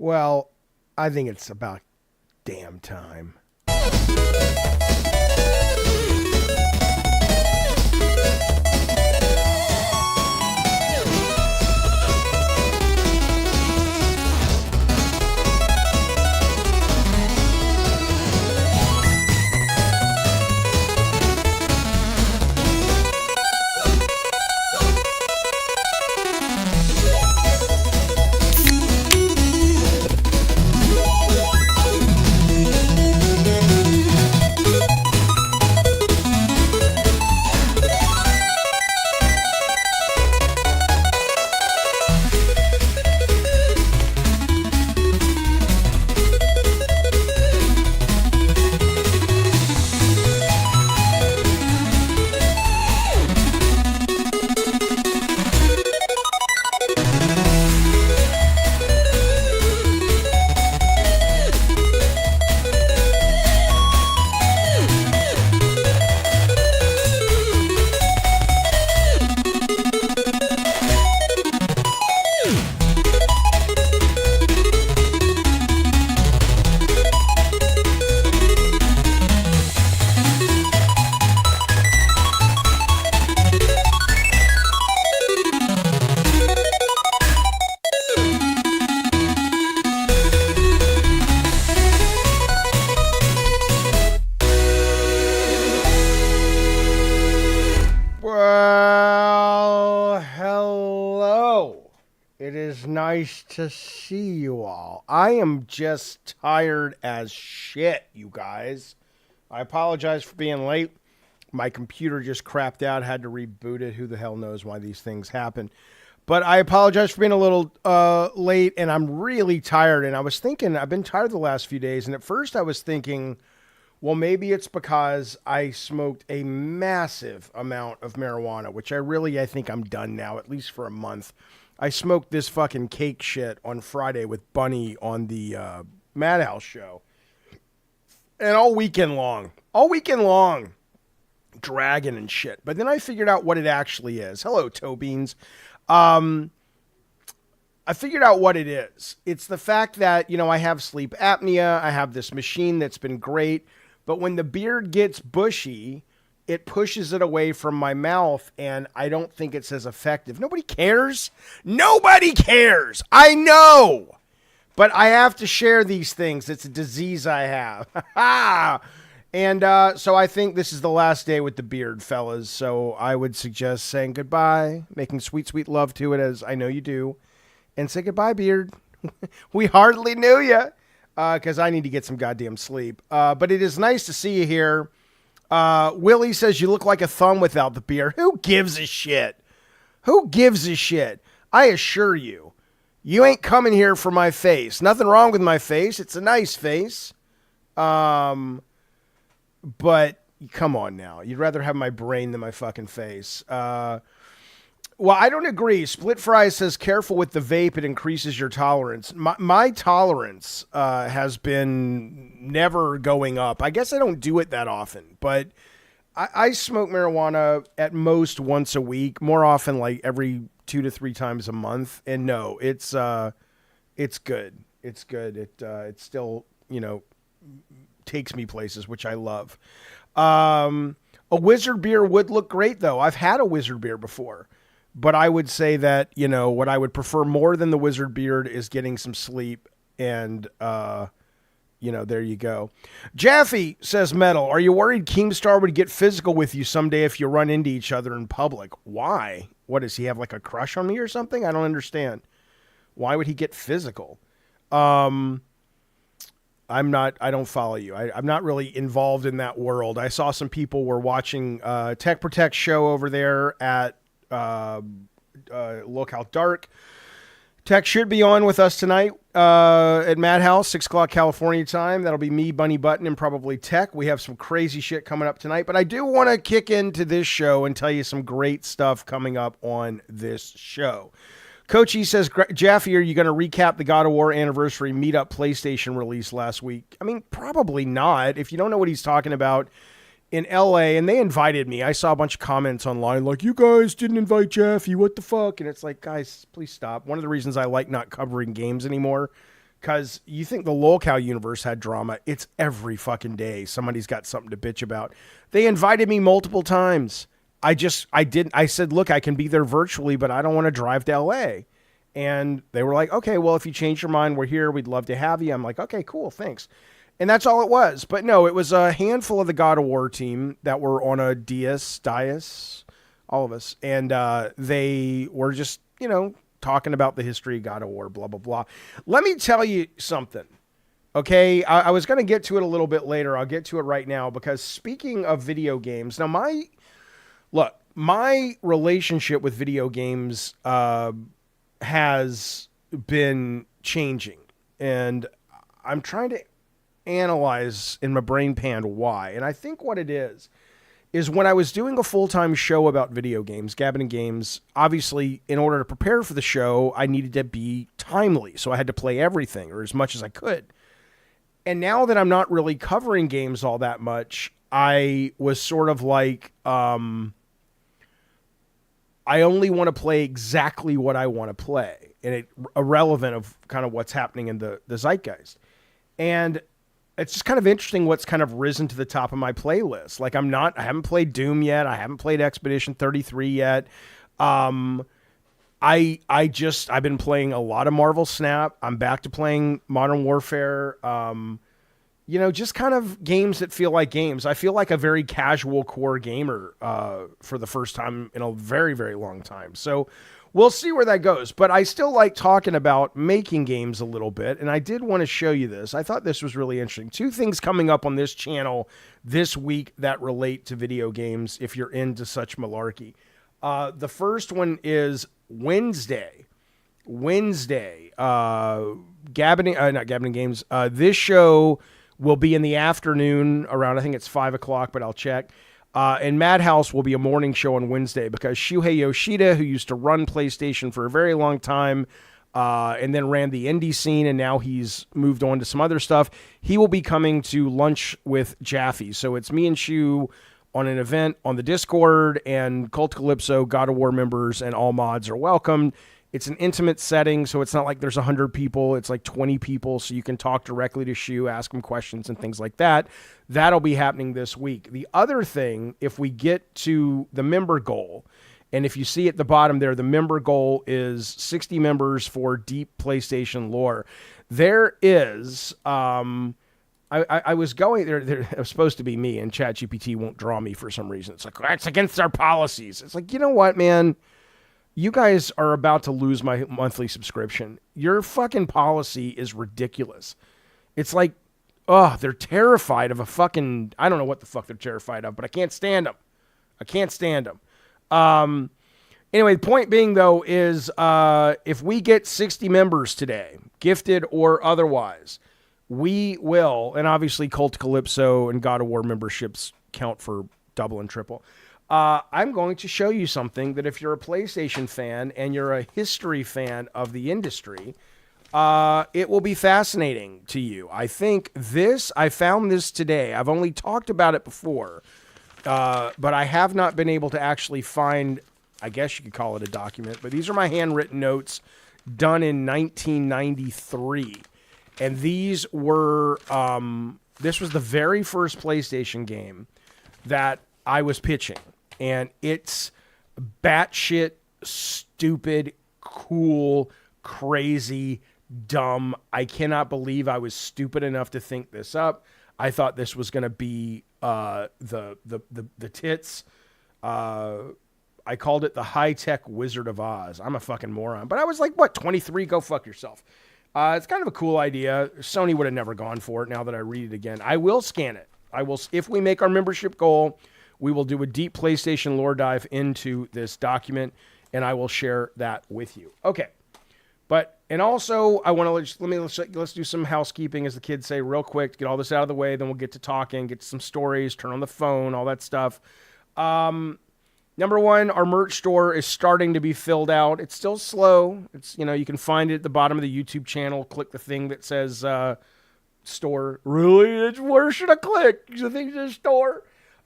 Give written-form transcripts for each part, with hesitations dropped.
Well, I think it's about damn time. Well, hello. It is nice to see you all. I am just tired as shit, you guys. I apologize for being late. My computer just crapped out, had to reboot it. Who the hell knows why these things happen? But I apologize for being a little late, and I'm really tired. And I was thinking, I've been tired the last few days, and at first I was thinking, well, maybe it's because I smoked a massive amount of marijuana, which I think I'm done now, at least for a month. I smoked this fucking cake shit on Friday with Bunny on the Madhouse show. And all weekend long, dragging and shit. But then I figured out what it actually is. Hello, Toe Beans. I figured out what it is. It's the fact that, I have sleep apnea. I have this machine that's been great. But when the beard gets bushy, it pushes it away from my mouth, and I don't think it's as effective. Nobody cares. Nobody cares. I know. But I have to share these things. It's a disease I have. And so I think this is the last day with the beard, fellas. So I would suggest saying goodbye, making sweet, sweet love to it, as I know you do. And say goodbye, beard. We hardly knew you. Because I need to get some goddamn sleep. But it is nice to see you here. Willie says you look like a thumb without the beard. Who gives a shit? Who gives a shit? I assure you, you ain't coming here for my face. Nothing wrong with my face. It's a nice face. But come on now. You'd rather have my brain than my fucking face. Well, I don't agree. Split Fry says, careful with the vape. It increases your tolerance. My tolerance has been never going up. I guess I don't do it that often, but I smoke marijuana at most once a week, more often like every 2 to 3 times a month. And no, it's good. It's good. It still, takes me places, which I love. A Wizard beer would look great, though. I've had a Wizard beer before. But I would say that, what I would prefer more than the Wizard beard is getting some sleep. And, there you go. Jaffe says, Metal, are you worried Keemstar would get physical with you someday if you run into each other in public? Why? What, does he have like a crush on me or something? I don't understand. Why would he get physical? I don't follow you. I'm not really involved in that world. I saw some people were watching Tech Protect show over there at Lookout Dark. Tech should be on with us tonight at Madhouse, 6 o'clock California time. That'll be me, Bunny Button, and probably Tech. We have some crazy shit coming up tonight, but I do want to kick into this show and tell you some great stuff coming up on this show. Coach E says, Jaffe, are you going to recap the God of War anniversary meetup PlayStation release last week? I mean, probably not. If you don't know what he's talking about, in LA, and they invited me. I saw a bunch of comments online like, you guys didn't invite Jaffe, what the fuck? And it's like, guys, please stop. One of the reasons I like not covering games anymore, Because you think the lolcow universe had drama. It's every fucking day. Somebody's got something to bitch about. They invited me multiple times. I said, look, I can be there virtually, but I don't want to drive to LA. And they were like, okay, well, if you change your mind, we're here. We'd love to have you. I'm like, okay, cool. Thanks. And that's all it was. But no, it was a handful of the God of War team that were on a dais, all of us. And they were just, talking about the history of God of War, blah, blah, blah. Let me tell you something. Okay, I was going to get to it a little bit later. I'll get to it right now because speaking of video games, now my relationship with video games has been changing, and I'm trying to analyze in my brain pan why. And I think what it is when I was doing a full-time show about video games, Gabbin' and Games, obviously in order to prepare for the show, I needed to be timely. So I had to play everything or as much as I could. And now that I'm not really covering games all that much, I was sort of like, I only want to play exactly what I want to play, and it irrelevant of kind of what's happening in the zeitgeist. And it's just kind of interesting what's kind of risen to the top of my playlist. Like I haven't played Doom yet. I haven't played Expedition 33 yet. I've been playing a lot of Marvel Snap. I'm back to playing Modern Warfare. Just kind of games that feel like games. I feel like a very casual core gamer for the first time in a very, very long time. So we'll see where that goes. But I still like talking about making games a little bit, and I did want to show you this. I thought this was really interesting. 2 things coming up on this channel this week that relate to video games if you're into such malarkey. The first one is Wednesday. Not Gabbin' Games. This show will be in the afternoon around, I think it's 5 o'clock, but I'll check. And Madhouse will be a morning show on Wednesday because Shuhei Yoshida, who used to run PlayStation for a very long time and then ran the indie scene, and now he's moved on to some other stuff, he will be coming to lunch with Jaffe. So it's me and Shu on an event on the Discord, and Cult Calypso, God of War members, and all mods are welcome. It's an intimate setting, so it's not like there's 100 people. It's like 20 people, so you can talk directly to Shu, ask him questions and things like that. That'll be happening this week. The other thing, if we get to the member goal, and if you see at the bottom there, the member goal is 60 members for deep PlayStation lore. There is, I was going there. It was supposed to be me, and ChatGPT won't draw me for some reason. It's like, that's against our policies. It's like, you know what, man? You guys are about to lose my monthly subscription. Your fucking policy is ridiculous. It's like, they're terrified of a fucking, I don't know what the fuck they're terrified of, but I can't stand them. Anyway, the point being, though, is if we get 60 members today, gifted or otherwise, we will, and obviously Cult Calypso and God of War memberships count for double and triple. I'm going to show you something that if you're a PlayStation fan and you're a history fan of the industry, it will be fascinating to you. I found this today. I've only talked about it before, but I have not been able to actually find, I guess you could call it a document, but these are my handwritten notes done in 1993. And these were, this was the very first PlayStation game that I was pitching. And it's batshit, stupid, cool, crazy, dumb. I cannot believe I was stupid enough to think this up. I thought this was going to be the tits. I called it the high-tech Wizard of Oz. I'm a fucking moron. But I was like, 23? Go fuck yourself. It's kind of a cool idea. Sony would have never gone for it now that I read it again. I will scan it. If we make our membership goal, we will do a deep PlayStation lore dive into this document, and I will share that with you. Okay. And also, I want to let's do some housekeeping, as the kids say, real quick to get all this out of the way. Then we'll get to talking, get to some stories, turn on the phone, all that stuff. Number one, our merch store is starting to be filled out. It's still slow. It's, you can find it at the bottom of the YouTube channel. Click the thing that says store. Really? Where should I click? The thing says store.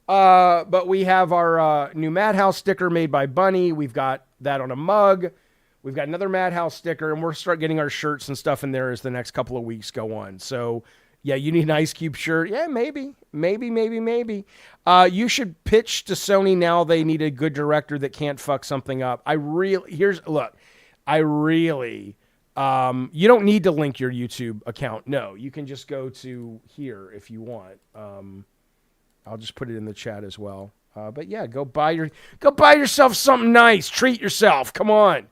But we have our new Madhouse sticker made by Bunny. We've got that on a mug. We've got another Madhouse sticker, and we'll start getting our shirts and stuff in there as the next couple of weeks go on. So, yeah, you need an Ice Cube shirt. Yeah, maybe. You should pitch to Sony now. They need a good director that can't fuck something up. You don't need to link your YouTube account. No, you can just go to here if you want. I'll just put it in the chat as well. But yeah, go buy yourself something nice. Treat yourself. Come on.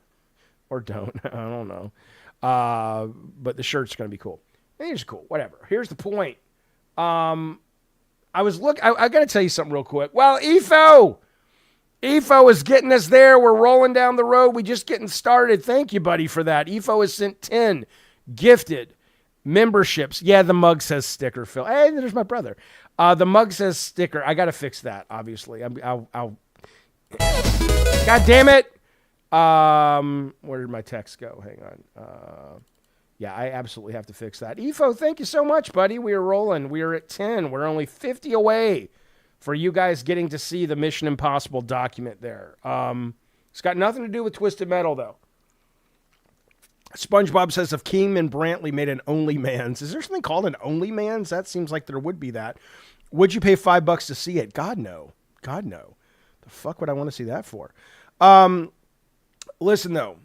Or don't. I don't know. But the shirt's going to be cool. It's cool. Whatever. Here's the point. I got to tell you something real quick. Well, EFO is getting us there. We're rolling down the road. We just getting started. Thank you, buddy, for that. EFO has sent 10 gifted memberships. Yeah, the mug says sticker, Phil. Hey, there's my brother. The mug says sticker. I got to fix that, obviously. God damn it. Where did my text go? Hang on. Yeah, I absolutely have to fix that. EFO, thank you so much, buddy. We are rolling. We are at 10. We're only 50 away for you guys getting to see the Mission Impossible document there. It's got nothing to do with Twisted Metal, though. SpongeBob says if Keem and Brantley made an OnlyMans, is there something called an OnlyMans? That seems like there would be that. Would you pay $5 to see it? God, no. The fuck would I want to see that for? Listen, though.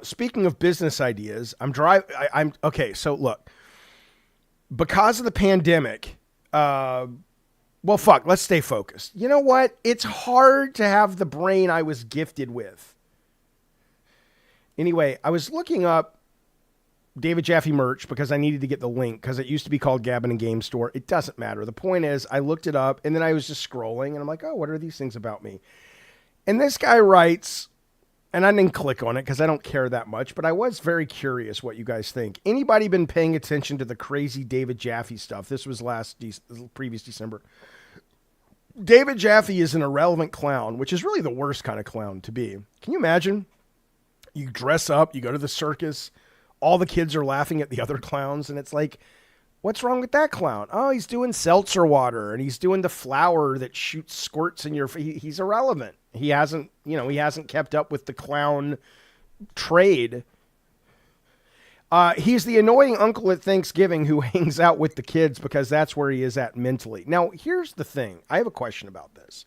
Speaking of business ideas, okay, so look. Because of the pandemic, let's stay focused. You know what? It's hard to have the brain I was gifted with. Anyway, I was looking up David Jaffe merch because I needed to get the link because it used to be called Gabbin and Game Store. It doesn't matter. The point is I looked it up and then I was just scrolling and I'm like, oh, what are these things about me? And this guy writes, and I didn't click on it because I don't care that much, but I was very curious what you guys think. Anybody been paying attention to the crazy David Jaffe stuff? This was previous December. David Jaffe is an irrelevant clown, which is really the worst kind of clown to be. Can you imagine? You dress up, you go to the circus, all the kids are laughing at the other clowns, and it's like, what's wrong with that clown? Oh, he's doing seltzer water, and he's doing the flower that shoots squirts in your face. He's irrelevant. He hasn't kept up with the clown trade. He's the annoying uncle at Thanksgiving who hangs out with the kids because that's where he is at mentally. Now, here's the thing. I have a question about this.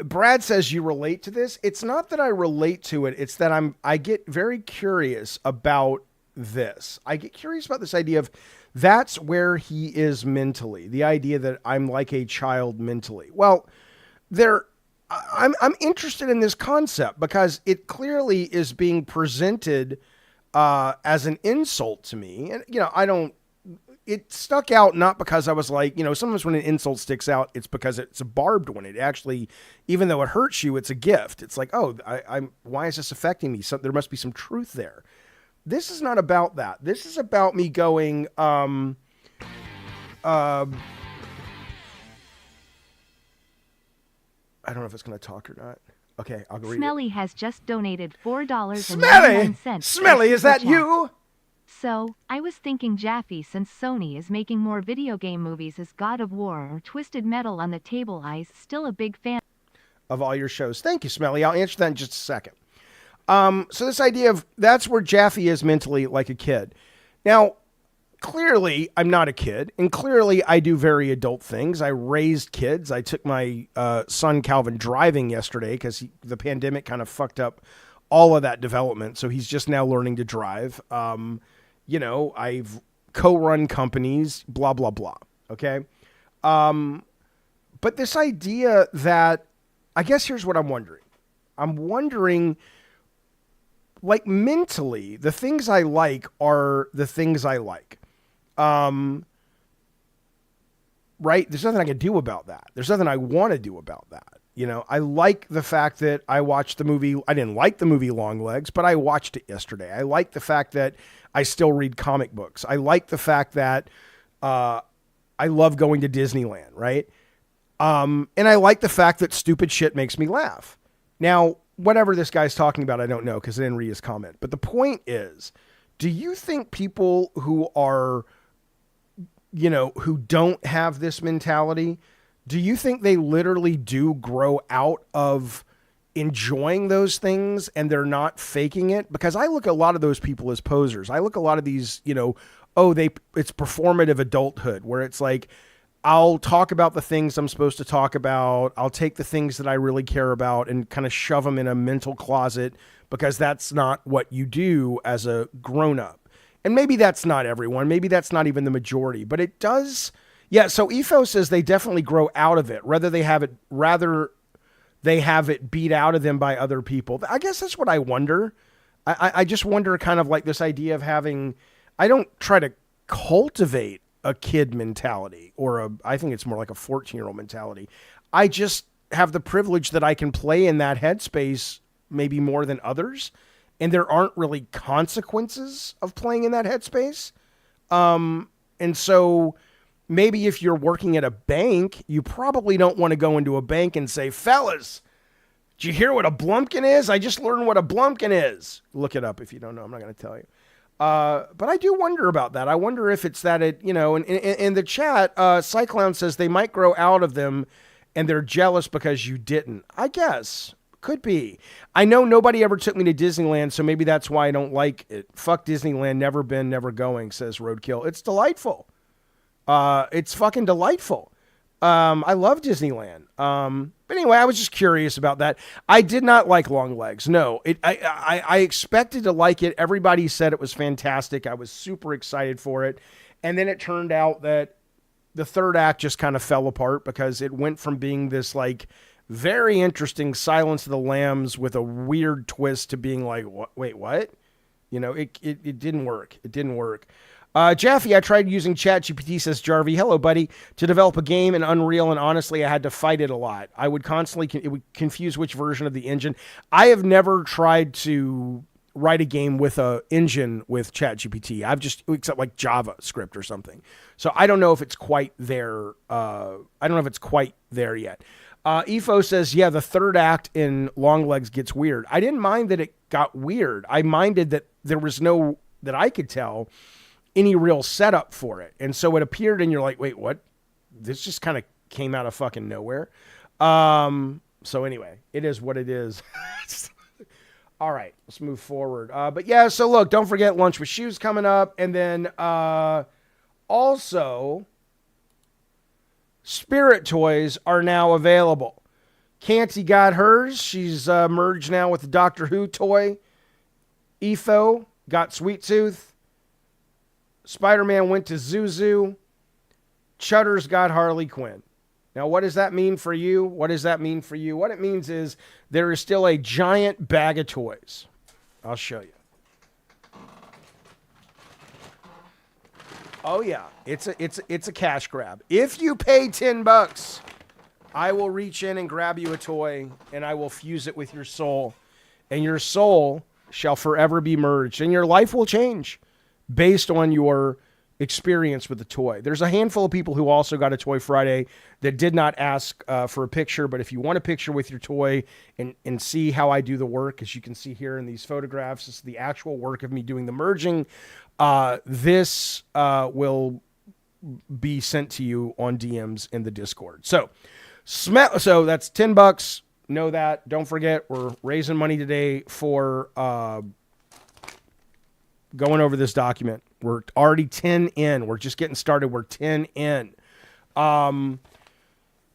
Brad says you relate to this. It's not that I relate to it. It's that I get very curious about this. I get curious about this idea of that's where he is mentally. The idea that I'm like a child mentally. Well, I'm interested in this concept because it clearly is being presented as an insult to me. And, it stuck out not because I was like, sometimes when an insult sticks out, it's because it's a barbed one. It actually, even though it hurts you, it's a gift. It's like, oh, why is this affecting me? So there must be some truth there. This is not about that. This is about me going, I don't know if it's going to talk or not. Okay, I'll go read it. Smelly has just donated $4.99. Smelly, is that you? So, I was thinking Jaffe, since Sony is making more video game movies as God of War or Twisted Metal on the table, I's still a big fan of all your shows. Thank you, Smelly. I'll answer that in just a second. So this idea of that's where Jaffe is mentally like a kid. Now, clearly, I'm not a kid, and clearly I do very adult things. I raised kids. I took my son Calvin driving yesterday because the pandemic kind of fucked up all of that development, so he's just now learning to drive. I've co-run companies, blah, blah, blah. Okay. But this idea that, I guess here's what I'm wondering. I'm wondering, like, mentally, the things I like are the things I like. Right? There's nothing I can do about that. There's nothing I want to do about that. I like the fact that I watched the movie. I didn't like the movie Longlegs, but I watched it yesterday. I like the fact that I still read comic books. I like the fact that I love going to Disneyland, right? And I like the fact that stupid shit makes me laugh. Now, whatever this guy's talking about, I don't know because I didn't read his comment. But the point is, do you think people who are, who don't have this mentality, Do you think they literally do grow out of enjoying those things and they're not faking it? Because I look at a lot of those people as posers. I look at a lot of these, it's performative adulthood where it's like, I'll talk about the things I'm supposed to talk about. I'll take the things that I really care about and kind of shove them in a mental closet because that's not what you do as a grown up. And maybe that's not everyone. Maybe that's not even the majority, but it does. Yeah. So Ethos says they definitely grow out of it. Rather they have it beat out of them by other people. I guess that's what I wonder. I just wonder kind of like this idea of having, I don't try to cultivate a kid mentality I think it's more like a 14-year-old mentality. I just have the privilege that I can play in that headspace maybe more than others. And there aren't really consequences of playing in that headspace. And so maybe if you're working at a bank, you probably don't want to go into a bank and say, fellas, did you hear what a blumpkin is? I just learned what a blumpkin is. Look it up if you don't know. I'm not going to tell you. But I do wonder about that. I wonder if it's that in the chat, Cyclone says they might grow out of them and they're jealous because you didn't. I guess. Could be. I know nobody ever took me to Disneyland, so maybe that's why I don't like it. Fuck Disneyland, never been, never going, says Roadkill. It's delightful. It's fucking delightful. I love Disneyland. But anyway, I was just curious about that. I did not like Long Legs. No, I expected to like it. Everybody said it was fantastic. I was super excited for it. And then it turned out that the third act just kind of fell apart because it went from being this like very interesting Silence of the Lambs with a weird twist to being like, wait, what? It didn't work. It didn't work. Jaffe, I tried using ChatGPT, says Jarvie. Hello, buddy. To develop a game in Unreal, and honestly, I had to fight it a lot. I would constantly, it would confuse which version of the engine. I have never tried to write a game with a engine with ChatGPT. Except like JavaScript or something. So I don't know if it's quite there. I don't know if it's quite there yet. Efo says, yeah, the third act in Longlegs gets weird. I didn't mind that it got weird. I minded that there was no, that I could tell, any real setup for it. And so it appeared and you're like, wait, what? This just kind of came out of fucking nowhere. So anyway, it is what it is. All right, let's move forward. But yeah, so look, don't forget Lunch with Shoes coming up. And then also Spirit toys are now available. Canty got hers. She's merged now with the Doctor Who toy. Etho got Sweet Tooth. Spider-Man went to Zuzu. Chudder's got Harley Quinn. Now, what does that mean for you? What does that mean for you? What it means is there is still a giant bag of toys. I'll show you. Oh yeah, it's a cash grab. If you pay $10, I will reach in and grab you a toy and I will fuse it with your soul, and your soul shall forever be merged and your life will change based on your experience with the toy. There's a handful of people who also got a Toy Friday that did not ask for a picture, but if you want a picture with your toy and see how I do the work, as you can see here in these photographs, this is the actual work of me doing the merging. This will be sent to you on DMs in the Discord. So that's $10. Know that. Don't forget, we're raising money today for going over this document. We're already 10 in. We're just getting started. We're 10 in.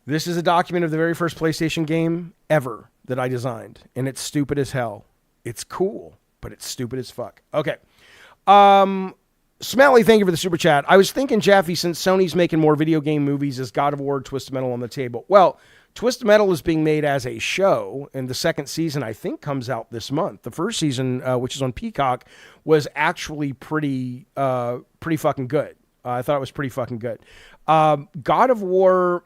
This is a document of the very first PlayStation game ever that I designed, and it's stupid as hell. It's cool, but it's stupid as fuck. Okay. Smelly, thank you for the super chat. I was thinking, Jaffe, since Sony's making more video game movies, is God of War, Twisted Metal on the table? Well, Twisted Metal is being made as a show, and the second season, I think, comes out this month. The first season, which is on Peacock, was actually pretty fucking good. I thought it was pretty fucking good. God of War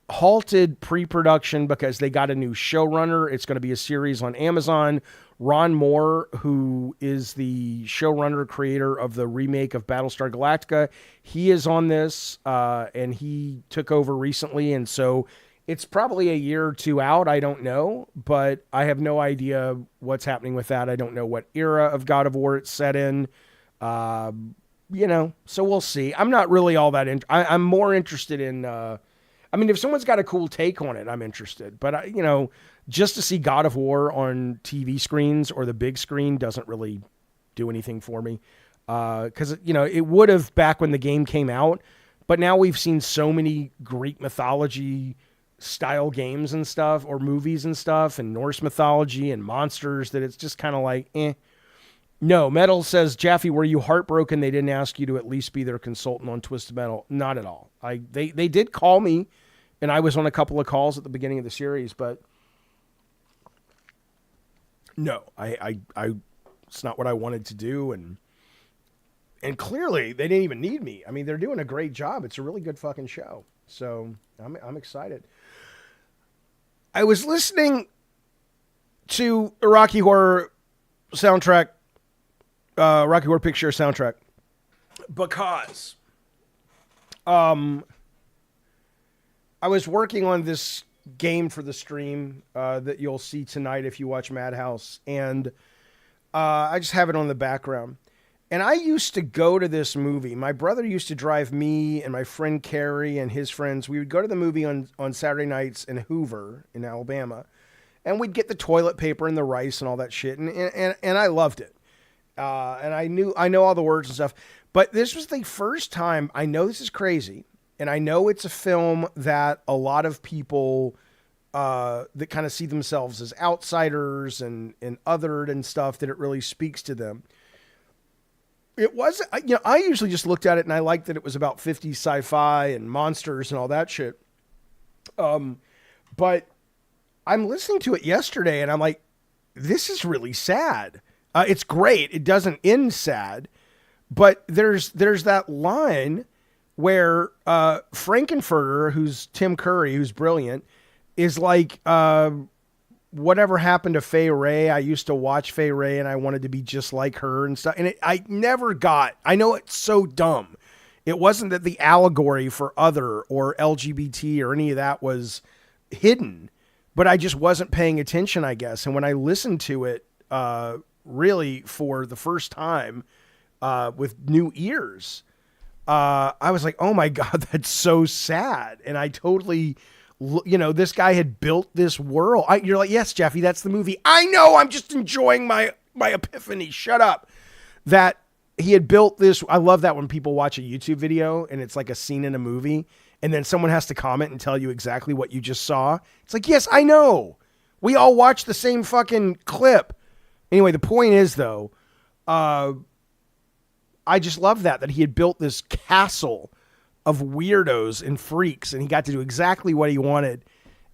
halted pre-production because they got a new showrunner. It's going to be a series on Amazon. Ron Moore, who is the showrunner creator of the remake of Battlestar Galactica, he is on this, and he took over recently, and so it's probably a year or two out. I don't know, but I have no idea what's happening with that. I don't know what era of God of War it's set in, so we'll see. I'm not really all that I'm more interested in I mean, if someone's got a cool take on it, I'm interested. But just to see God of War on TV screens or the big screen doesn't really do anything for me. Because it would have back when the game came out, but now we've seen so many Greek mythology style games and stuff, or movies and stuff, and Norse mythology and monsters, that it's just kind of like, eh. No, Metal says, Jaffe, were you heartbroken they didn't ask you to at least be their consultant on Twisted Metal? Not at all. They did call me, and I was on a couple of calls at the beginning of the series, but no, I it's not what I wanted to do, and clearly they didn't even need me. I mean, they're doing a great job. It's a really good fucking show. So I'm excited. I was listening to a Rocky Horror soundtrack, Rocky Horror Picture soundtrack, because I was working on this game for the stream that you'll see tonight if you watch Madhouse, and I just have it on the background. And I used to go to this movie. My brother used to drive me and my friend Carrie and his friends. We would go to the movie on Saturday nights in Hoover in Alabama, and we'd get the toilet paper and the rice and all that shit. And I loved it. And I know all the words and stuff. But this was the first time, I know this is crazy, and I know it's a film that a lot of people that kind of see themselves as outsiders and othered and stuff, that it really speaks to them. It was, I usually just looked at it and I liked that it was about 50s sci-fi and monsters and all that shit. But I'm listening to it yesterday and I'm like, this is really sad. It's great. It doesn't end sad, but there's that line where Frankenfurter, who's Tim Curry, who's brilliant, is like, whatever happened to Fay Wray? I used to watch Fay Wray and I wanted to be just like her and stuff. And I never got, I know it's so dumb. It wasn't that the allegory for other or LGBT or any of that was hidden, but I just wasn't paying attention, I guess. And when I listened to it, really for the first time, with new ears, I was like, oh my God, that's so sad. And I totally, this guy had built this world. You're like, yes, Jeffy, that's the movie. I know. I'm just enjoying my epiphany. Shut up. That he had built this. I love that when people watch a YouTube video and it's like a scene in a movie and then someone has to comment and tell you exactly what you just saw. It's like, yes, I know. We all watched the same fucking clip. Anyway, the point is though, I just love that he had built this castle of weirdos and freaks, and he got to do exactly what he wanted.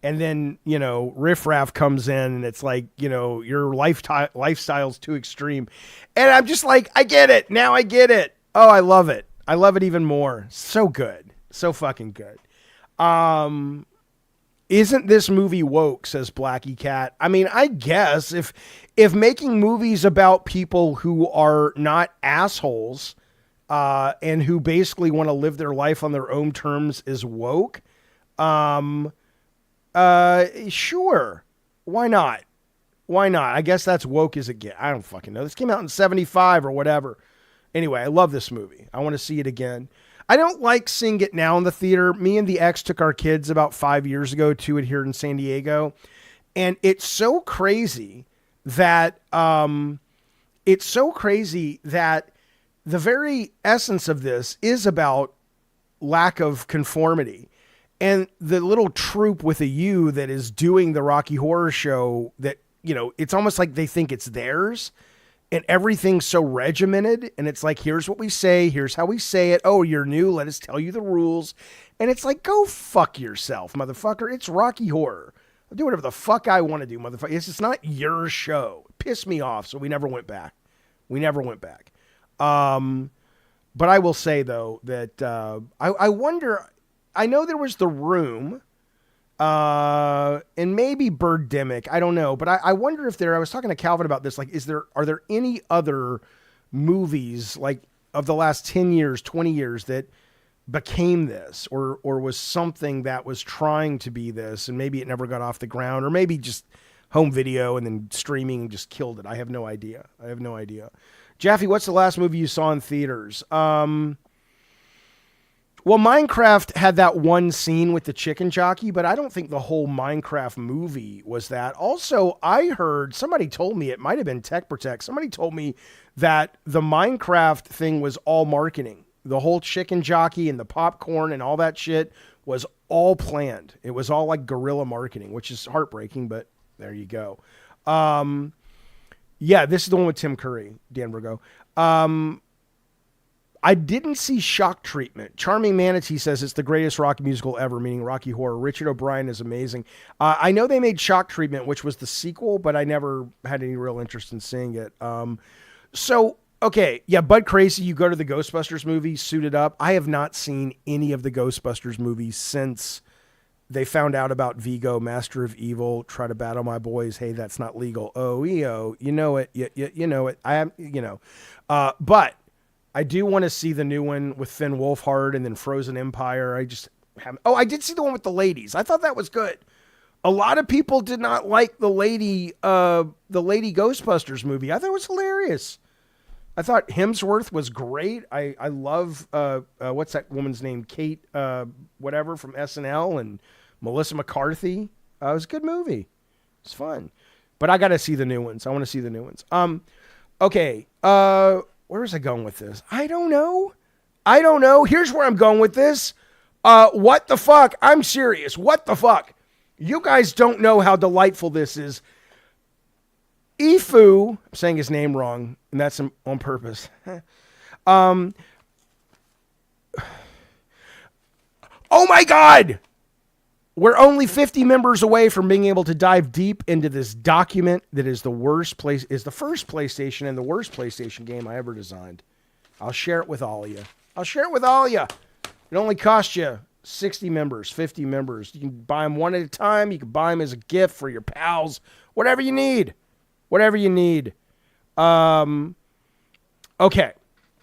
And then, Riff Raff comes in and it's like, your lifestyle's too extreme. And I'm just like, I get it. Now I get it. Oh, I love it. I love it even more. So good. So fucking good. Isn't this movie woke, says Blackie Cat. I mean, I guess if making movies about people who are not assholes, and who basically want to live their life on their own terms is woke. Sure. Why not? Why not? I guess that's woke as it gets. I don't fucking know. This came out in 75 or whatever. Anyway, I love this movie. I want to see it again. I don't like seeing it now in the theater. Me and the ex took our kids about 5 years ago to it here in San Diego. And it's so crazy that, the very essence of this is about lack of conformity. And the little troupe with a U that is doing the Rocky Horror Show, that, it's almost like they think it's theirs and everything's so regimented. And it's like, here's what we say. Here's how we say it. Oh, you're new. Let us tell you the rules. And it's like, go fuck yourself, motherfucker. It's Rocky Horror. I'll do whatever the fuck I want to do, motherfucker. It's not your show. It pissed me off. So we never went back. But I will say though that I wonder. I know there was The Room, and maybe Birdemic. I don't know, but I wonder if I was talking to Calvin about this. Like, are there any other movies like of the last 10 years, 20 years that became this, or was something that was trying to be this, and maybe it never got off the ground, or maybe just home video and then streaming just killed it. I have no idea. Jaffe, what's the last movie you saw in theaters? Well, Well, Minecraft had that one scene with the chicken jockey, but I don't think the whole Minecraft movie was that. Also, I heard somebody told me, it might have been Tech Protect. Somebody told me that the Minecraft thing was all marketing. The whole chicken jockey and the popcorn and all that shit was all planned. It was all like guerrilla marketing, which is heartbreaking, but there you go. Yeah, this is the one with Tim Curry, Dan Virgo. I didn't see Shock Treatment. Charming Manatee says it's the greatest Rocky musical ever, meaning Rocky Horror. Richard O'Brien is amazing. I know they made Shock Treatment, which was the sequel, but I never had any real interest in seeing it. Okay, yeah, Bud Crazy, you go to the Ghostbusters movie, suited up. I have not seen any of the Ghostbusters movies since they found out about Vigo, Master of Evil, try to battle my boys. Hey, that's not legal. Oh, EO, you know it. You know it. I am, but I do want to see the new one with Finn Wolfhard and then Frozen Empire. I just haven't. Oh, I did see the one with the ladies. I thought that was good. A lot of people did not like the lady Ghostbusters movie. I thought it was hilarious. I thought Hemsworth was great. I love, what's that woman's name? Kate, whatever from SNL, and Melissa McCarthy. It was a good movie. It's fun. But I got to see the new ones. I want to see the new ones. Okay. Where was I going with this? I don't know. Here's where I'm going with this. What the fuck? I'm serious. What the fuck? You guys don't know how delightful this is. Ifu, I'm saying his name wrong, and that's on purpose. Oh my God! We're only 50 members away from being able to dive deep into this document that is the first PlayStation and the worst PlayStation game I ever designed. I'll share it with all of you. It only costs you 60 members, 50 members. You can buy them one at a time. You can buy them as a gift for your pals. Whatever you need. Okay.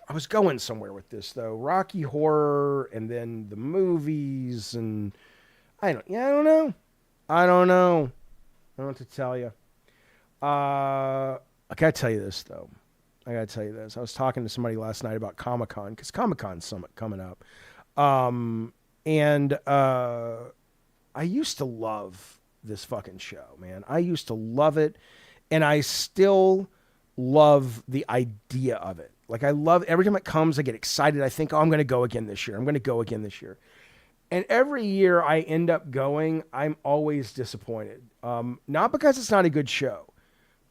I was going somewhere with this, though. Rocky Horror and then the movies and... I don't know. I don't know what to tell you. I got to tell you this, though. I was talking to somebody last night about Comic-Con, because Comic-Con's coming up. And I used to love this fucking show, man. I used to love it, and I still love the idea of it. Like, I love every time it comes, I get excited. I think, I'm going to go again this year. And every year I end up going, I'm always disappointed. Not because it's not a good show,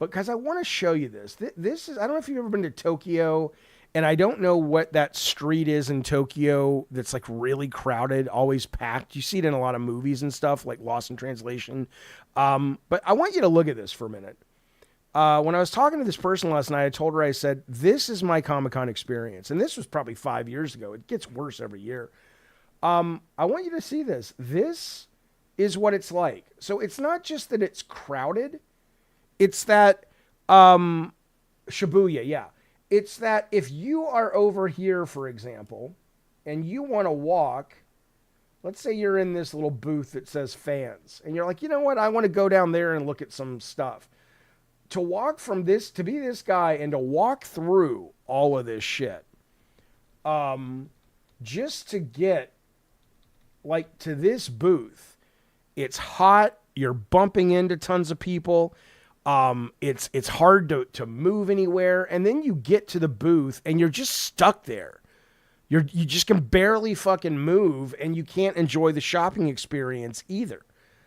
but because I want to show you this. This is, I don't know if you've ever been to Tokyo, and I don't know what that street is in Tokyo that's like really crowded, always packed. You see it in a lot of movies and stuff, like Lost in Translation. But I want you to look at this for a minute. When I was talking to this person last night, I told her, I said, this is my Comic-Con experience. And this was probably 5 years ago. It gets worse every year. I want you to see this. This is what it's like. So it's not just that it's crowded. It's that, Shibuya, yeah. It's that if you are over here, for example, and you want to walk, let's say you're in this little booth that says fans, and you're like, you know what? I want to go down there and look at some stuff. To walk from this, to be this guy and to walk through all of this shit, just to get like to this booth, it's hot. You're bumping into tons of people. It's hard to move anywhere. And then you get to the booth and you're just stuck there. You just can barely fucking move, and you can't enjoy the shopping experience either.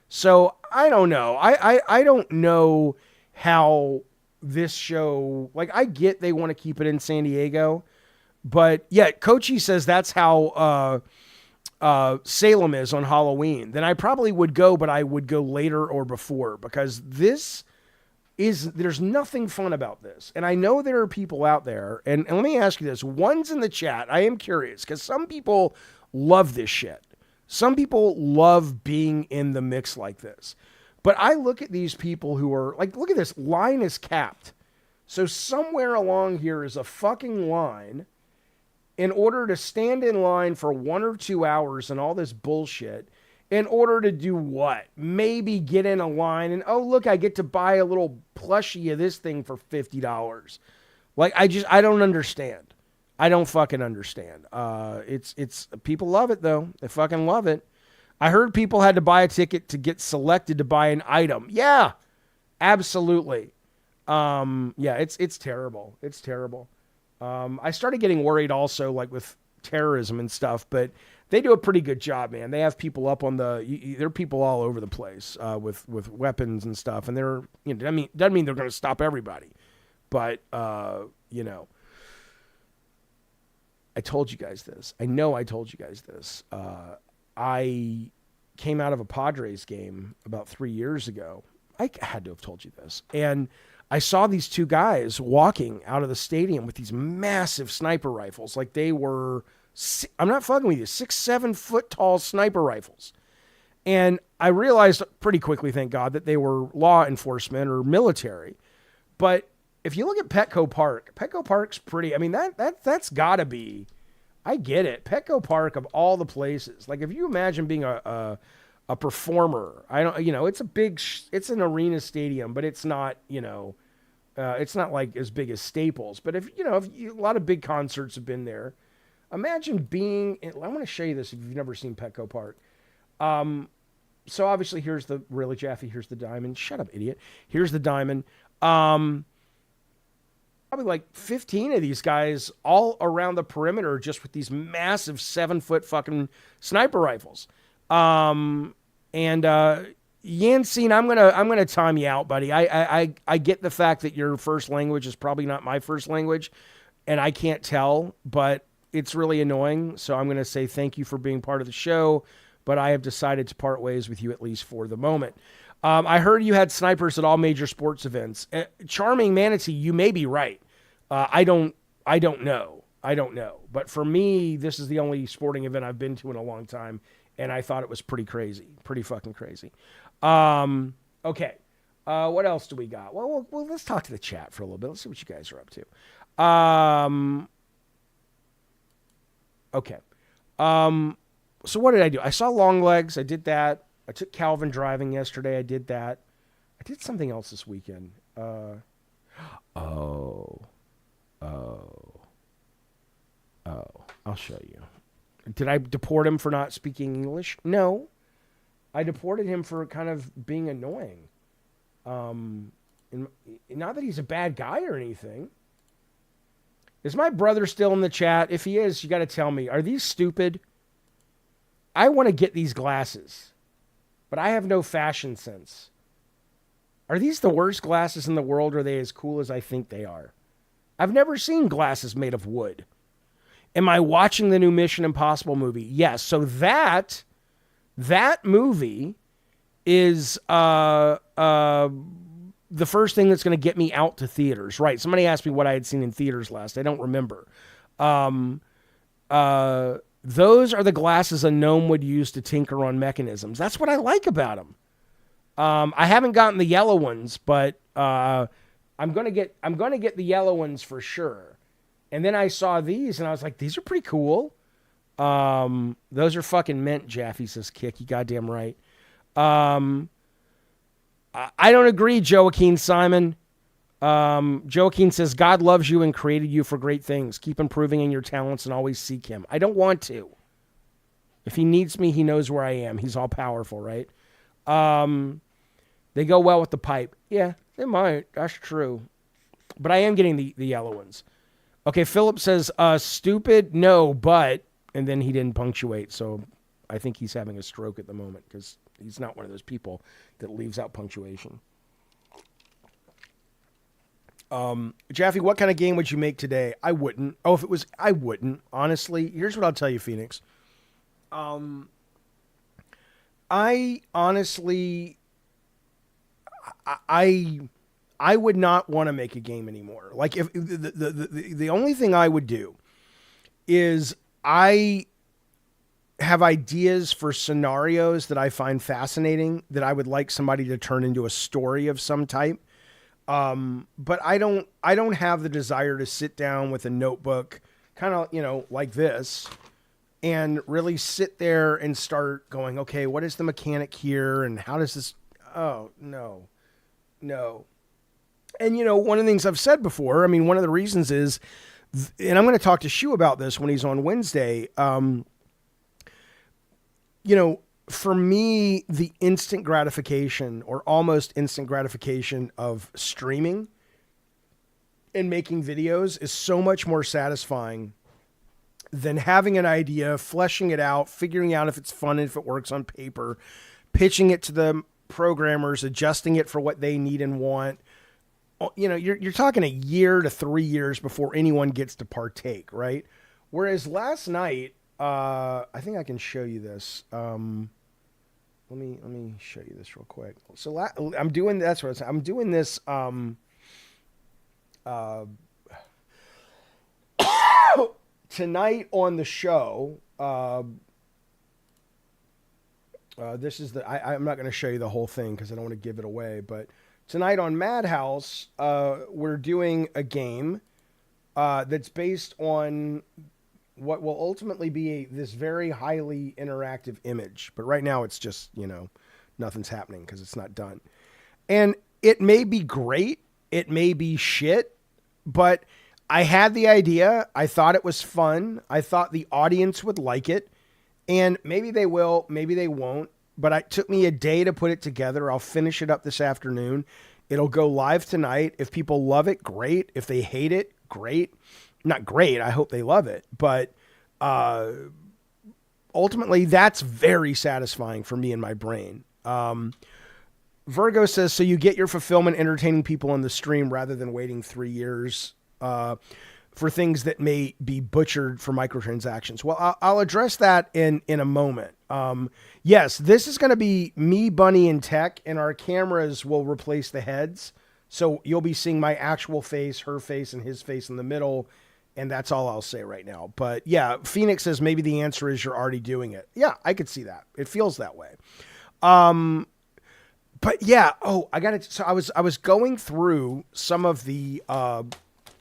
So I don't know. I don't know how this show, like, I get they want to keep it in San Diego, but yeah, Kochi says that's how, Salem is on Halloween. Then I probably would go, but I would go later or before, because there's nothing fun about this. And I know there are people out there, and let me ask you this, one's in the chat, I am curious, because some people love this shit. Some people love being in the mix like this. But I look at these people who are, like, look at this, line is capped. So somewhere along here is a fucking line in order to stand in line for 1 or 2 hours and all this bullshit, in order to do what? Maybe get in a line and, oh, look, I get to buy a little plushie of this thing for $50. Like, I don't understand. I don't fucking understand. It's people love it though. They fucking love it. I heard people had to buy a ticket to get selected to buy an item. Yeah, absolutely. Yeah, it's terrible. It's terrible. I started getting worried also, like with terrorism and stuff, but they do a pretty good job, man. They have people up on there are people all over the place with weapons and stuff, and they're I mean doesn't mean they're going to stop everybody, but I told you guys this. I know I told you guys this. I came out of a Padres game about 3 years ago. I had to have told you this. And I saw these two guys walking out of the stadium with these massive sniper rifles. Like they were, I'm not fucking with you, 6-7 foot tall sniper rifles. And I realized pretty quickly, thank God, that they were law enforcement or military. But if you look at Petco Park's pretty, I mean, that's gotta be, I get it. Petco Park of all the places. Like if you imagine being a performer, I don't, it's a big, it's an arena stadium, but it's not, it's not like as big as Staples. But if a lot of big concerts have been there, imagine being, I want to show you this if you've never seen Petco Park. So obviously here's Jaffe, here's the diamond. Shut up, idiot. Here's the diamond. Probably like 15 of these guys all around the perimeter just with these massive 7-foot fucking sniper rifles. And Yancine, I'm gonna time you out, buddy. I get the fact that your first language is probably not my first language, and I can't tell, but it's really annoying. So I'm gonna say thank you for being part of the show, but I have decided to part ways with you at least for the moment. I heard you had snipers at all major sports events. Charming Manatee, you may be right. I don't know. But for me, this is the only sporting event I've been to in a long time, and I thought it was pretty crazy, pretty fucking crazy. Okay. What else do we got? Well, let's talk to the chat for a little bit. Let's see what you guys are up to. Okay. So what did I do? I saw Long Legs. I did that. I took Calvin driving yesterday. I did that. I did something else this weekend. I'll show you. Did I deport him for not speaking English? No. I deported him for kind of being annoying. And not that he's a bad guy or anything. Is my brother still in the chat? If he is, you got to tell me. Are these stupid? I want to get these glasses, but I have no fashion sense. Are these the worst glasses in the world, or are they as cool as I think they are? I've never seen glasses made of wood. Am I watching the new Mission Impossible movie? Yes. So that movie is the first thing that's going to get me out to theaters. Right. Somebody asked me what I had seen in theaters last. I don't remember. Those are the glasses a gnome would use to tinker on mechanisms. That's what I like about them. I haven't gotten the yellow ones, but I'm gonna get the yellow ones for sure. And then I saw these, and I was like, these are pretty cool. Those are fucking mint, Jaffe says Kick. You goddamn right. I don't agree, Joaquin Simon. Joaquin says, God loves you and created you for great things. Keep improving in your talents and always seek him. I don't want to. If he needs me, he knows where I am. He's all powerful, right? They go well with the pipe. Yeah, they might. That's true. But I am getting the yellow ones. Okay, Philip says, stupid, no, but, and then he didn't punctuate, so I think he's having a stroke at the moment because he's not one of those people that leaves out punctuation. Jaffe, what kind of game would you make today? I wouldn't. Oh, if it was, I wouldn't. Honestly, here's what I'll tell you, Phoenix. I honestly, I would not want to make a game anymore. Like if the only thing I would do is I have ideas for scenarios that I find fascinating that I would like somebody to turn into a story of some type. But I don't have the desire to sit down with a notebook kind of, like this and really sit there and start going, okay, what is the mechanic here? And how does this, oh, no. And, one of the things I've said before, I mean, one of the reasons is And I'm going to talk to Shu about this when he's on Wednesday. For me, the instant gratification or almost instant gratification of streaming and making videos is so much more satisfying than having an idea, fleshing it out, figuring out if it's fun, if it works on paper, pitching it to the programmers, adjusting it for what they need and want. You're talking a year to 3 years before anyone gets to partake, right? Whereas last night, I think I can show you this. Let me show you this real quick. So I'm doing that's what I'm doing this. Tonight on the show. This is I'm not going to show you the whole thing because I don't want to give it away. But tonight on Madhouse, we're doing a game that's based on what will ultimately be this very highly interactive image. But right now it's just, nothing's happening because it's not done. And it may be great. It may be shit. But I had the idea. I thought it was fun. I thought the audience would like it. And maybe they will, maybe they won't. But it took me a day to put it together. I'll finish it up this afternoon. It'll go live tonight. If people love it, great. If they hate it, great. Not great. I hope they love it. But ultimately, that's very satisfying for me in my brain. Virgo says, so you get your fulfillment entertaining people on the stream rather than waiting 3 years for things that may be butchered for microtransactions. Well, I'll address that in a moment. Yes, this is going to be me, Bunny, and Tech, and our cameras will replace the heads. So you'll be seeing my actual face, her face, and his face in the middle. And that's all I'll say right now. But yeah, Phoenix says maybe the answer is you're already doing it. Yeah, I could see that. It feels that way. But yeah, so I was going through some of the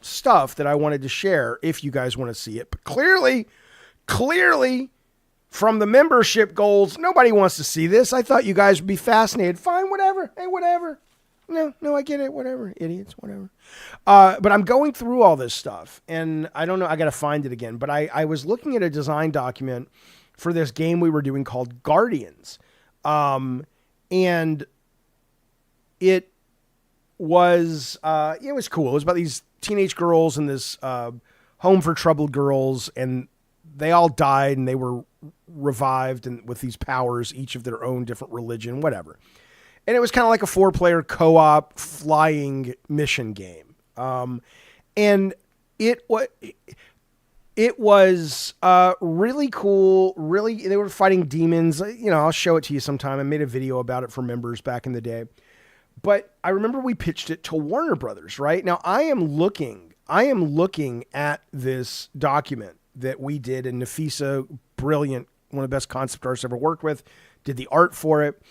stuff that I wanted to share if you guys want to see it. But clearly from the membership goals, nobody wants to see this. I thought you guys would be fascinated. Fine, whatever. Hey, whatever. No, I get it. Whatever. Idiots, whatever. But I'm going through all this stuff and I don't know. I got to find it again, but I was looking at a design document for this game we were doing called Guardians. And it was cool. It was about these teenage girls in this home for troubled girls, and they all died and they were revived and with these powers, each of their own different religion, whatever. And it was kind of like a 4-player co-op flying mission game. And it was really cool. Really, they were fighting demons. I'll show it to you sometime. I made a video about it for members back in the day. But I remember we pitched it to Warner Brothers, right? Now I am looking at this document that we did, and Nafisa, brilliant, one of the best concept artists I've ever worked with, did the art for it.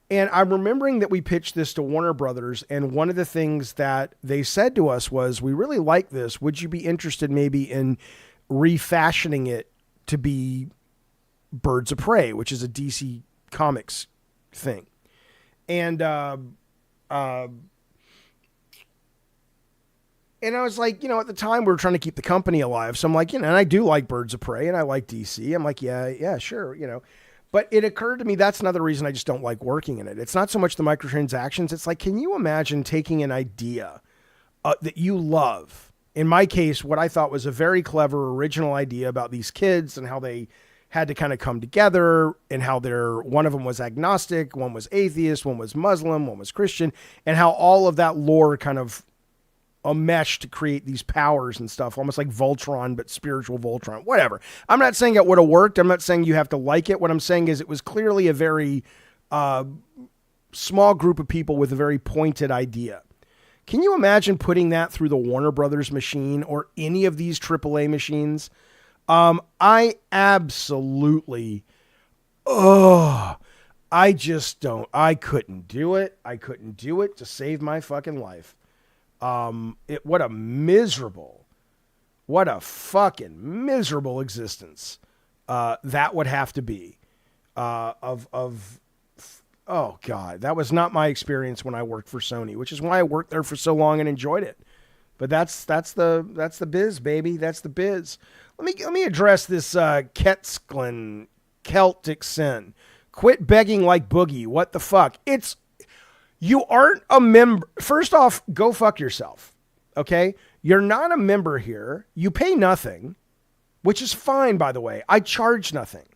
And I'm remembering that we pitched this to Warner Brothers, and one of the things that they said to us was, we really like this. Would you be interested maybe in refashioning it to be Birds of Prey, which is a DC Comics thing? And I was like, at the time we were trying to keep the company alive. So I'm like, and I do like Birds of Prey and I like DC. I'm like, yeah, sure. But it occurred to me, that's another reason I just don't like working in it. It's not so much the microtransactions. It's like, can you imagine taking an idea that you love? In my case, what I thought was a very clever original idea about these kids and how they had to kind of come together, and how one of them was agnostic, one was atheist, one was Muslim, one was Christian, and how all of that lore kind of a mesh to create these powers and stuff, almost like Voltron, but spiritual Voltron, whatever. I'm not saying it would have worked. I'm not saying you have to like it. What I'm saying is it was clearly a very small group of people with a very pointed idea. Can you imagine putting that through the Warner Brothers machine or any of these AAA machines? I absolutely, I couldn't do it. I couldn't do it to save my fucking life. What a fucking miserable existence, that would have to be, oh God, that was not my experience when I worked for Sony, which is why I worked there for so long and enjoyed it. But that's the biz, baby. That's the biz. Let me address this Ketzklin Celtic sin. Quit begging like Boogie. What the fuck? You aren't a member. First off, go fuck yourself. Okay? You're not a member here. You pay nothing, which is fine, by the way. I charge nothing,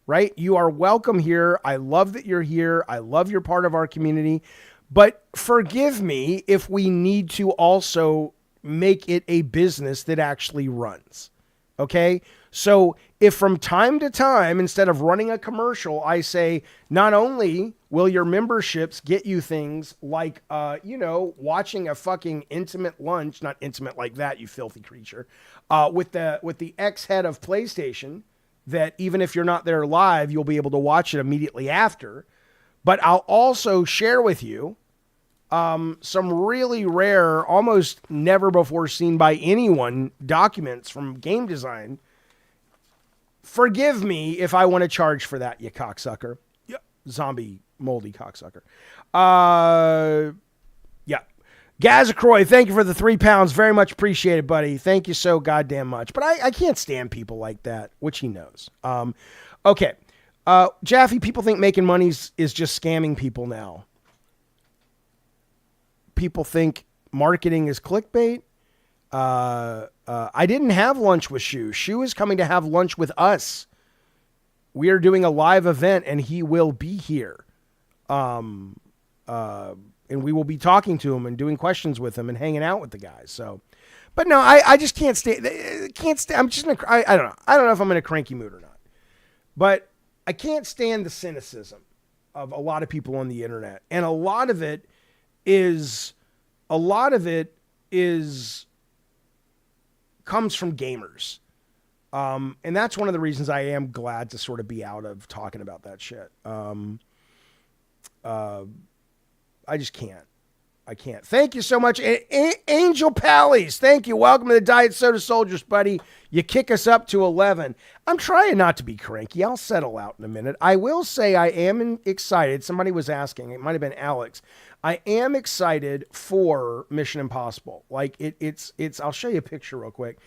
right? You are welcome here. I love that you're here. I love you're part of our community. But forgive me if we need to also make it a business that actually runs. Okay? So if from time to time, instead of running a commercial, I say, not only will your memberships get you things like, watching a fucking intimate lunch, not intimate like that, you filthy creature, with the ex-head of PlayStation, that even if you're not there live, you'll be able to watch it immediately after. But I'll also share with you some really rare, almost never before seen by anyone, documents from game design. Forgive me if I want to charge for that, you cocksucker. Yeah. Zombie, moldy cocksucker. Yeah. Gazacroy, thank you for the £3. Very much appreciated, buddy. Thank you so goddamn much. But I can't stand people like that, which he knows. Okay. Jaffe, people think making money is just scamming people now. People think marketing is clickbait. I didn't have lunch with Shu. Shu is coming to have lunch with us. We are doing a live event and he will be here. And we will be talking to him and doing questions with him and hanging out with the guys. So, but no, I just can't stay. I'm just I don't know. I don't know if I'm in a cranky mood or not, but I can't stand the cynicism of a lot of people on the internet. And a lot of it comes from gamers. And that's one of the reasons I am glad to sort of be out of talking about that shit. I just can't. I can't. Thank you so much. Angel Pallies, thank you. Welcome to the Diet Soda Soldiers, buddy. You kick us up to 11. I'm trying not to be cranky. I'll settle out in a minute. I will say I am excited. Somebody was asking. It might have been Alex. I am excited for Mission Impossible. Like it's. I'll show you a picture real quick.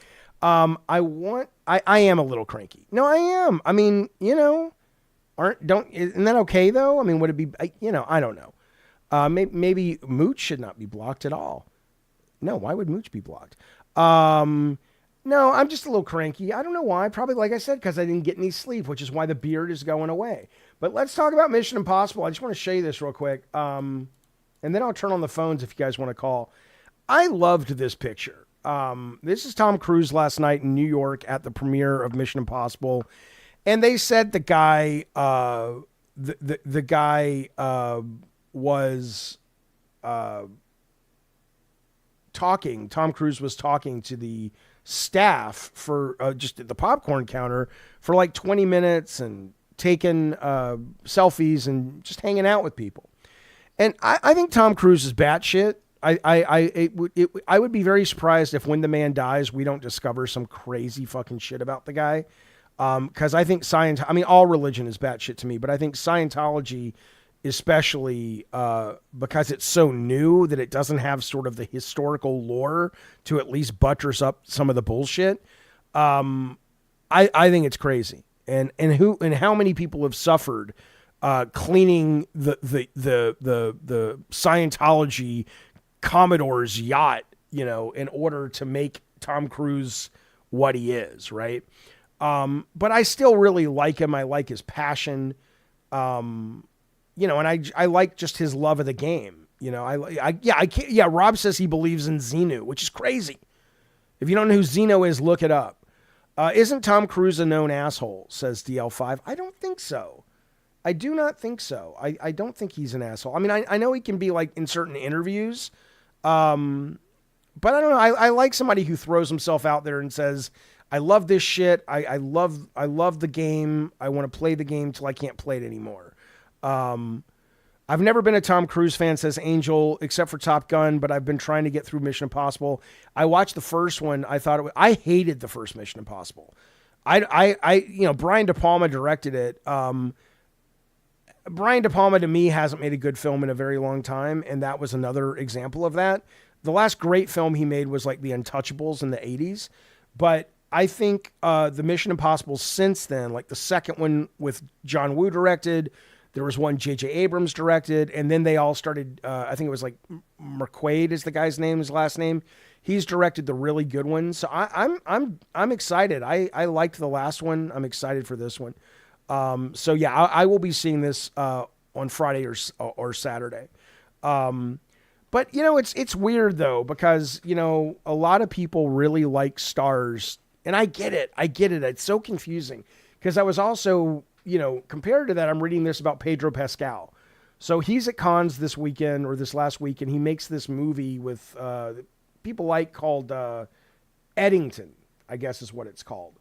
I am a little cranky. No, I am. I mean, isn't that okay though? I mean, would it be? I don't know. Maybe Mooch should not be blocked at all. No, why would Mooch be blocked? No, I'm just a little cranky. I don't know why. Probably, like I said, because I didn't get any sleep, which is why the beard is going away. But let's talk about Mission Impossible. I just want to show you this real quick. And then I'll turn on the phones if you guys want to call. I loved this picture. This is Tom Cruise last night in New York at the premiere of Mission Impossible. And they said the guy, was talking. Tom Cruise was talking to the staff for just at the popcorn counter for like 20 minutes and taking selfies and just hanging out with people. And I think Tom Cruise is batshit. I would be very surprised if when the man dies, we don't discover some crazy fucking shit about the guy. Because I think all religion is batshit to me, but I think Scientology, especially because it's so new that it doesn't have sort of the historical lore to at least buttress up some of the bullshit. I think it's crazy. And how many people have suffered cleaning the Scientology Commodore's yacht, in order to make Tom Cruise what he is, right? But I still really like him. I like his passion. And I like just his love of the game. Rob says he believes in Xenu, which is crazy. If you don't know who Xenu is, look it up. Isn't Tom Cruise a known asshole, says DL5? I don't think so. I do not think so. I don't think he's an asshole. I mean, I know he can be like in certain interviews, but I don't know. I like somebody who throws himself out there and says, I love this shit. I love the game. I want to play the game till I can't play it anymore. I've never been a Tom Cruise fan, says Angel, except for Top Gun, but I've been trying to get through Mission Impossible. I watched the first one. I hated the first Mission Impossible. Brian De Palma directed it. Brian De Palma to me hasn't made a good film in a very long time. And that was another example of that. the last great film he made was like The Untouchables in the 80s. But I think the Mission Impossible since then, like the second one with John Woo directed, there was one J.J. Abrams directed, and then they all started, I think it was like McQuaid is the guy's name, his last name. He's directed the really good ones. So I'm excited. I liked the last one. I'm excited for this one. So yeah, I will be seeing this on Friday or Saturday. But it's weird though, because a lot of people really like Stars, and I get it. It's so confusing because I was also, compared to that, I'm reading this about Pedro Pascal. So he's at Cannes this weekend or this last week, and he makes this movie with people like called Eddington, I guess is what it's called.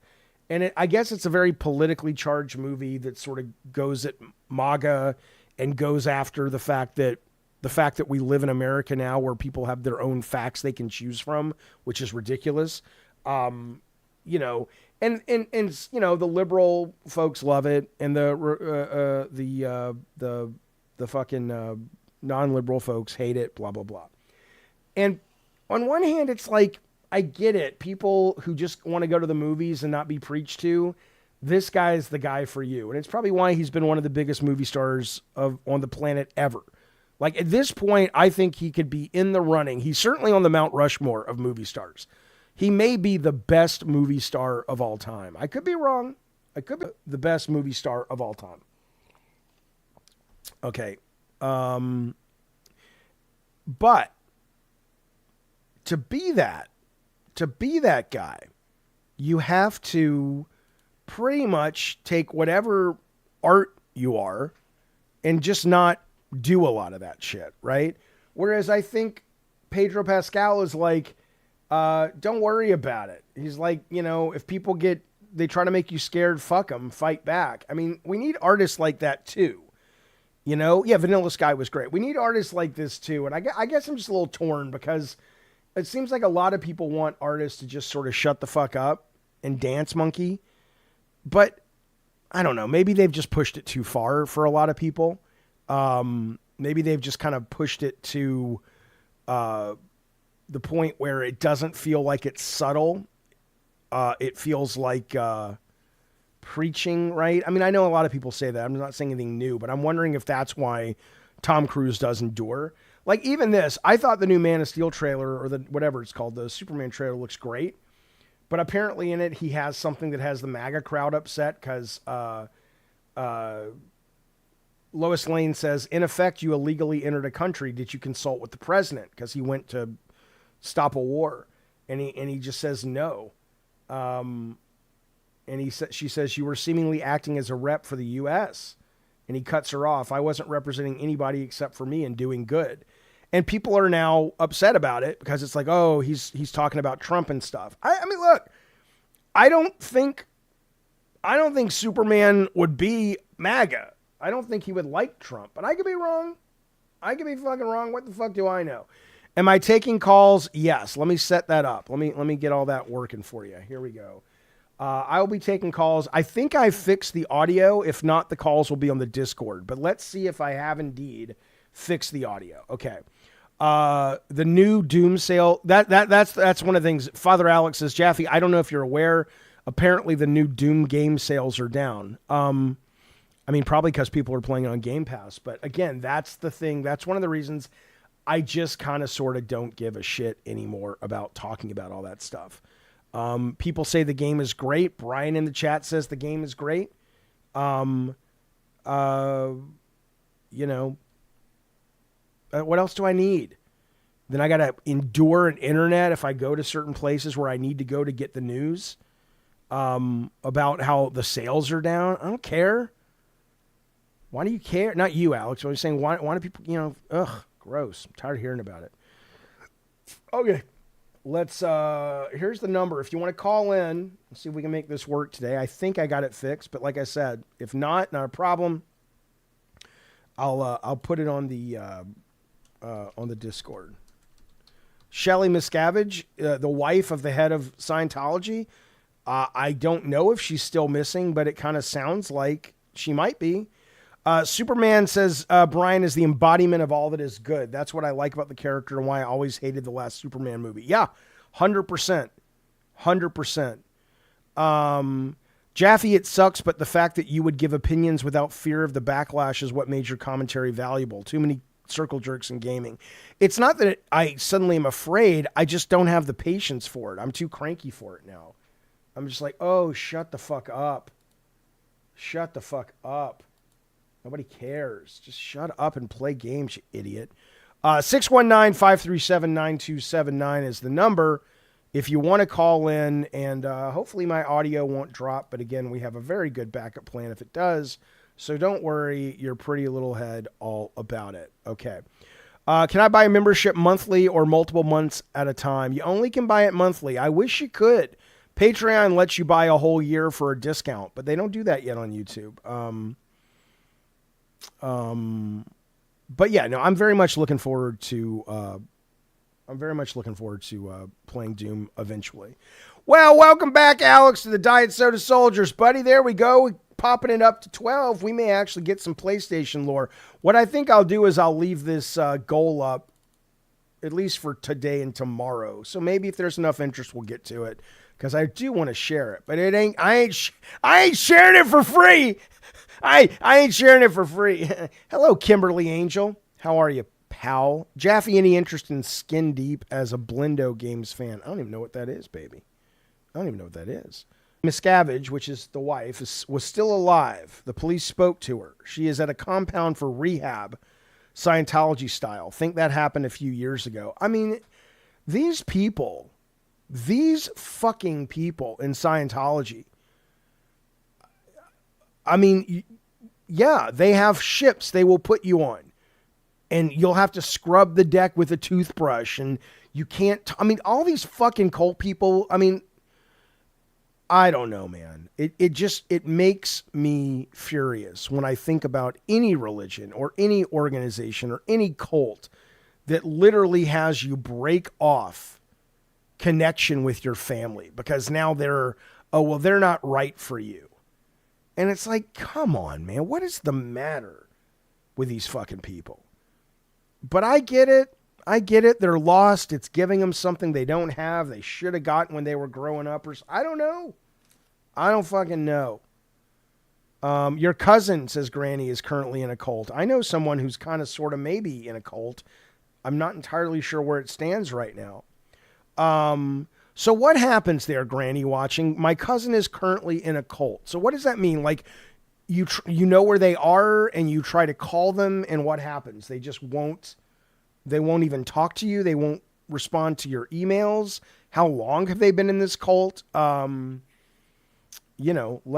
And I guess it's a very politically charged movie that sort of goes at MAGA and goes after the fact that we live in America now where people have their own facts they can choose from, which is ridiculous. And the liberal folks love it, and the fucking non-liberal folks hate it, blah blah blah. And on one hand, it's like I get it. People who just want to go to the movies and not be preached to, this guy is the guy for you, and it's probably why he's been one of the biggest movie stars on the planet ever. Like at this point, I think he could be in the running. He's certainly on the Mount Rushmore of movie stars. He may be the best movie star of all time. I could be wrong. I could be the best movie star of all time. Okay. But to be that guy, you have to pretty much take whatever art you are and just not do a lot of that shit, right? Whereas I think Pedro Pascal is like, don't worry about it. He's like, if people they try to make you scared, fuck them, fight back. I mean, we need artists like that too. Yeah, Vanilla Sky was great. We need artists like this too. And I guess I'm just a little torn because it seems like a lot of people want artists to just sort of shut the fuck up and dance monkey. But I don't know. Maybe they've just pushed it too far for a lot of people. Maybe they've just kind of pushed it to the point where it doesn't feel like it's subtle. It feels like preaching, right? I mean, I know a lot of people say that. I'm not saying anything new, but I'm wondering if that's why Tom Cruise does endure. Like even this, I thought the new Man of Steel trailer or the whatever it's called, the Superman trailer looks great. But apparently in it, he has something that has the MAGA crowd upset because Lois Lane says, in effect, you illegally entered a country. Did you consult with the president? Because he went to stop a war. And he just says no. And she says, you were seemingly acting as a rep for the U.S. And he cuts her off. I wasn't representing anybody except for me and doing good. And people are now upset about it because it's like, oh, he's talking about Trump and stuff. I mean, look, I don't think Superman would be MAGA. I don't think he would like Trump, but I could be wrong. I could be fucking wrong. What the fuck do I know? Am I taking calls? Yes. Let me set that up. Let me get all that working for you. Here we go. I will be taking calls. I think I fixed the audio. If not, the calls will be on the Discord. But let's see if I have indeed fixed the audio. Okay. The new Doom sale. That's one of the things. Father Alex says, Jaffe, I don't know if you're aware. Apparently, the new Doom game sales are down. I mean, probably because people are playing it on Game Pass. But again, that's the thing. That's one of the reasons I just kind of sort of don't give a shit anymore about talking about all that stuff. People say the game is great. Brian in the chat says the game is great. What else do I need? Then I got to endure an internet if I go to certain places where I need to go to get the news about how the sales are down. I don't care. Why do you care? Not you, Alex. I'm saying, why do people, ugh, gross. I'm tired of hearing about it. Okay. Let's, here's the number. If you want to call in, let's see if we can make this work today. I think I got it fixed, but like I said, if not a problem. I'll put it on the Discord. Shelley Miscavige, the wife of the head of Scientology. I don't know if she's still missing, but it kind of sounds like she might be. Superman says Brian is the embodiment of all that is good. That's what I like about the character and why I always hated the last Superman movie. Yeah, 100%. 100%. Jaffe, it sucks, but the fact that you would give opinions without fear of the backlash is what made your commentary valuable. Too many circle jerks in gaming. It's not that I suddenly am afraid. I just don't have the patience for it. I'm too cranky for it now. I'm just like, oh, shut the fuck up. Shut the fuck up. Nobody cares. Just shut up and play games, you idiot. 619-537-9279 is the number if you want to call in, and hopefully my audio won't drop. But again, we have a very good backup plan if it does. So don't worry your pretty little head all about it. Okay. Can I buy a membership monthly or multiple months at a time? You only can buy it monthly. I wish you could. Patreon lets you buy a whole year for a discount, but they don't do that yet on YouTube. But yeah, no, I'm very much looking forward to playing Doom eventually. Well, welcome back, Alex, to the Diet Soda Soldiers, buddy. There we go. Popping it up to 12. We may actually get some PlayStation lore. What I think I'll do is I'll leave this goal up at least for today and tomorrow. So maybe if there's enough interest, we'll get to it because I do want to share it. But I ain't sharing it for free. I ain't sharing it for free. Hello, Kimberly Angel. How are you, pal? Jaffe, any interest in Skin Deep as a Blendo Games fan? I don't even know what that is, baby. I don't even know what that is. Miscavige, which is the wife, was still alive. The police spoke to her. She is at a compound for rehab, Scientology style. Think that happened a few years ago. I mean, these fucking people in Scientology, I mean, yeah, they have ships they will put you on. And you'll have to scrub the deck with a toothbrush. And you can't, I mean, all these fucking cult people, I mean, I don't know, man. It makes me furious when I think about any religion or any organization or any cult that literally has you break off connection with your family because now they're not right for you. And it's like, come on, man. What is the matter with these fucking people? But I get it. They're lost. It's giving them something they don't have. They should have gotten when they were growing up. Or I don't know. I don't fucking know. Your cousin, says Granny, is currently in a cult. I know someone who's kind of sort of maybe in a cult. I'm not entirely sure where it stands right now. So what happens there, Granny watching? My cousin is currently in a cult. So what does that mean? Like you know where they are and you try to call them and what happens? They just won't even talk to you. They won't respond to your emails. How long have they been in this cult? Let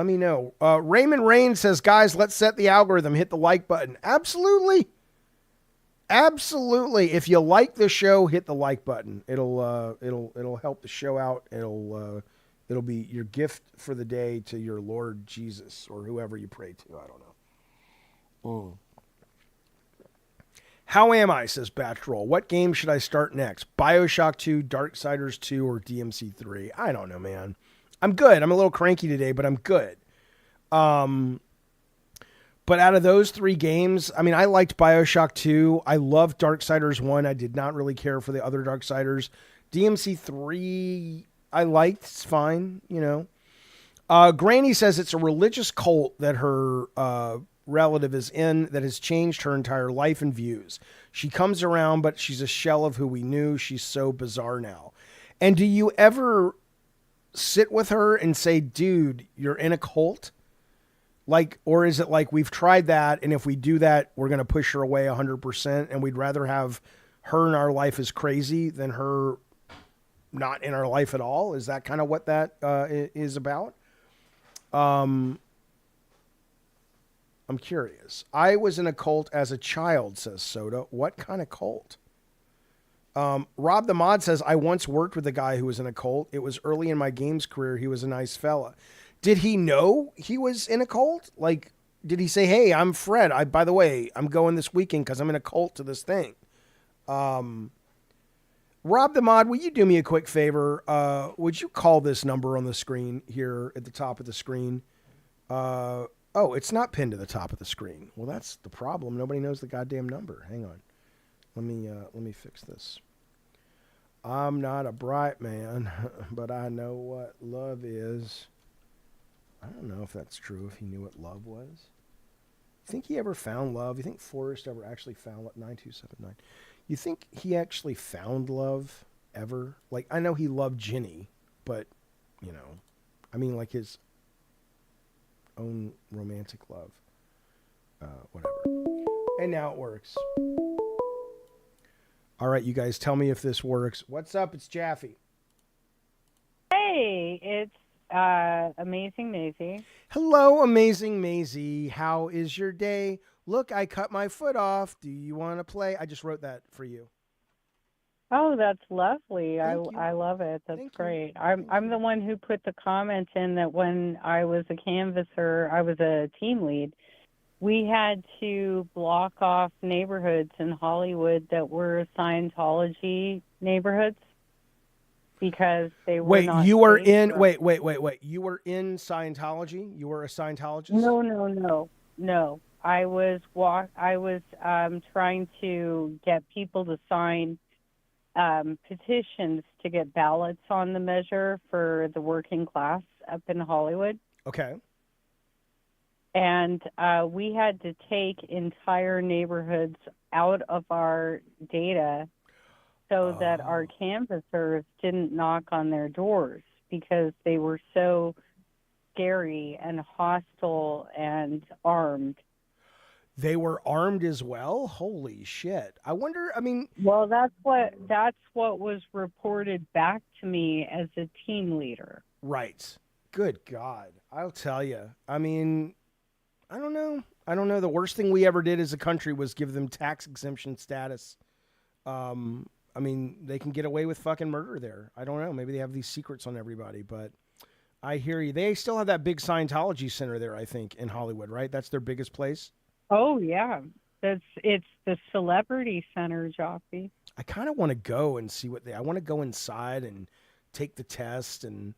me know. Raymond Rain says, guys, let's set the algorithm. Hit the like button. Absolutely. Absolutely. If you like the show, hit the like button. It'll help the show out. It'll be your gift for the day to your Lord Jesus or whoever you pray to. I don't know. How am I, says Batroll. What game should I start next? BioShock 2, Darksiders 2, or DMC 3? I don't know, man. I'm good. I'm a little cranky today, but I'm good. But out of those three games, I mean, I liked BioShock 2. I loved Darksiders 1. I did not really care for the other Darksiders. DMC 3, I liked. It's fine, Granny says it's a religious cult that her relative is in that has changed her entire life and views. She comes around, but she's a shell of who we knew. She's so bizarre now. And do you ever sit with her and say, dude, you're in a cult? Like, or is it like we've tried that, and if we do that, we're going to push her away 100%, and we'd rather have her in our life as crazy than her not in our life at all? Is that kind of what that is about? I'm curious. I was in a cult as a child, says Soda. What kind of cult? Rob the Mod says, I once worked with a guy who was in a cult. It was early in my games career. He was a nice fella. Did he know he was in a cult? Like, did he say, hey, I'm Fred. By the way, I'm going this weekend because I'm in a cult to this thing. Rob the Mod, will you do me a quick favor? Would you call this number on the screen here at the top of the screen? Oh, it's not pinned to the top of the screen. Well, that's the problem. Nobody knows the goddamn number. Hang on. Let me fix this. I'm not a bright man, but I know what love is. I don't know if that's true, if he knew what love was. You think he ever found love? You think Forrest ever actually found love? 9279. You think he actually found love ever? Like, I know he loved Ginny, but, you know, I mean, like his own romantic love. Whatever. And now it works. All right, you guys, tell me if this works. What's up? It's Jaffe. Hey, it's Amazing Maisie. Hello, amazing Maisie. How is your day? Look, I cut my foot off. Do you want to play? I just wrote that for you. Oh, that's lovely. I Thank you. I love it. That's Thank you. great. I'm the one who put the comment in that when I was a canvasser, I was a team lead. We had to block off neighborhoods in Hollywood that were Scientology neighborhoods because they were Wait, not you were safe in. for us. Wait. You were in Scientology? You were a Scientologist? No. I was trying to get people to sign petitions to get ballots on the measure for the working class up in Hollywood. Okay. And we had to take entire neighborhoods out of our data so that our Oh. canvassers didn't knock on their doors because they were so scary and hostile and armed. They were armed as well? Holy shit. I wonder, I mean, Well, that's what was reported back to me as a team leader. right. Good God. I'll tell you. I mean, I don't know. I don't know. The worst thing we ever did as a country was give them tax exemption status. I mean, they can get away with fucking murder there. I don't know. Maybe they have these secrets on everybody, but I hear you. They still have that big Scientology center there, I think, in Hollywood, right? That's their biggest place. Oh yeah, it's the celebrity center, Joffy. I kind of want to go and see I want to go inside and take the test. And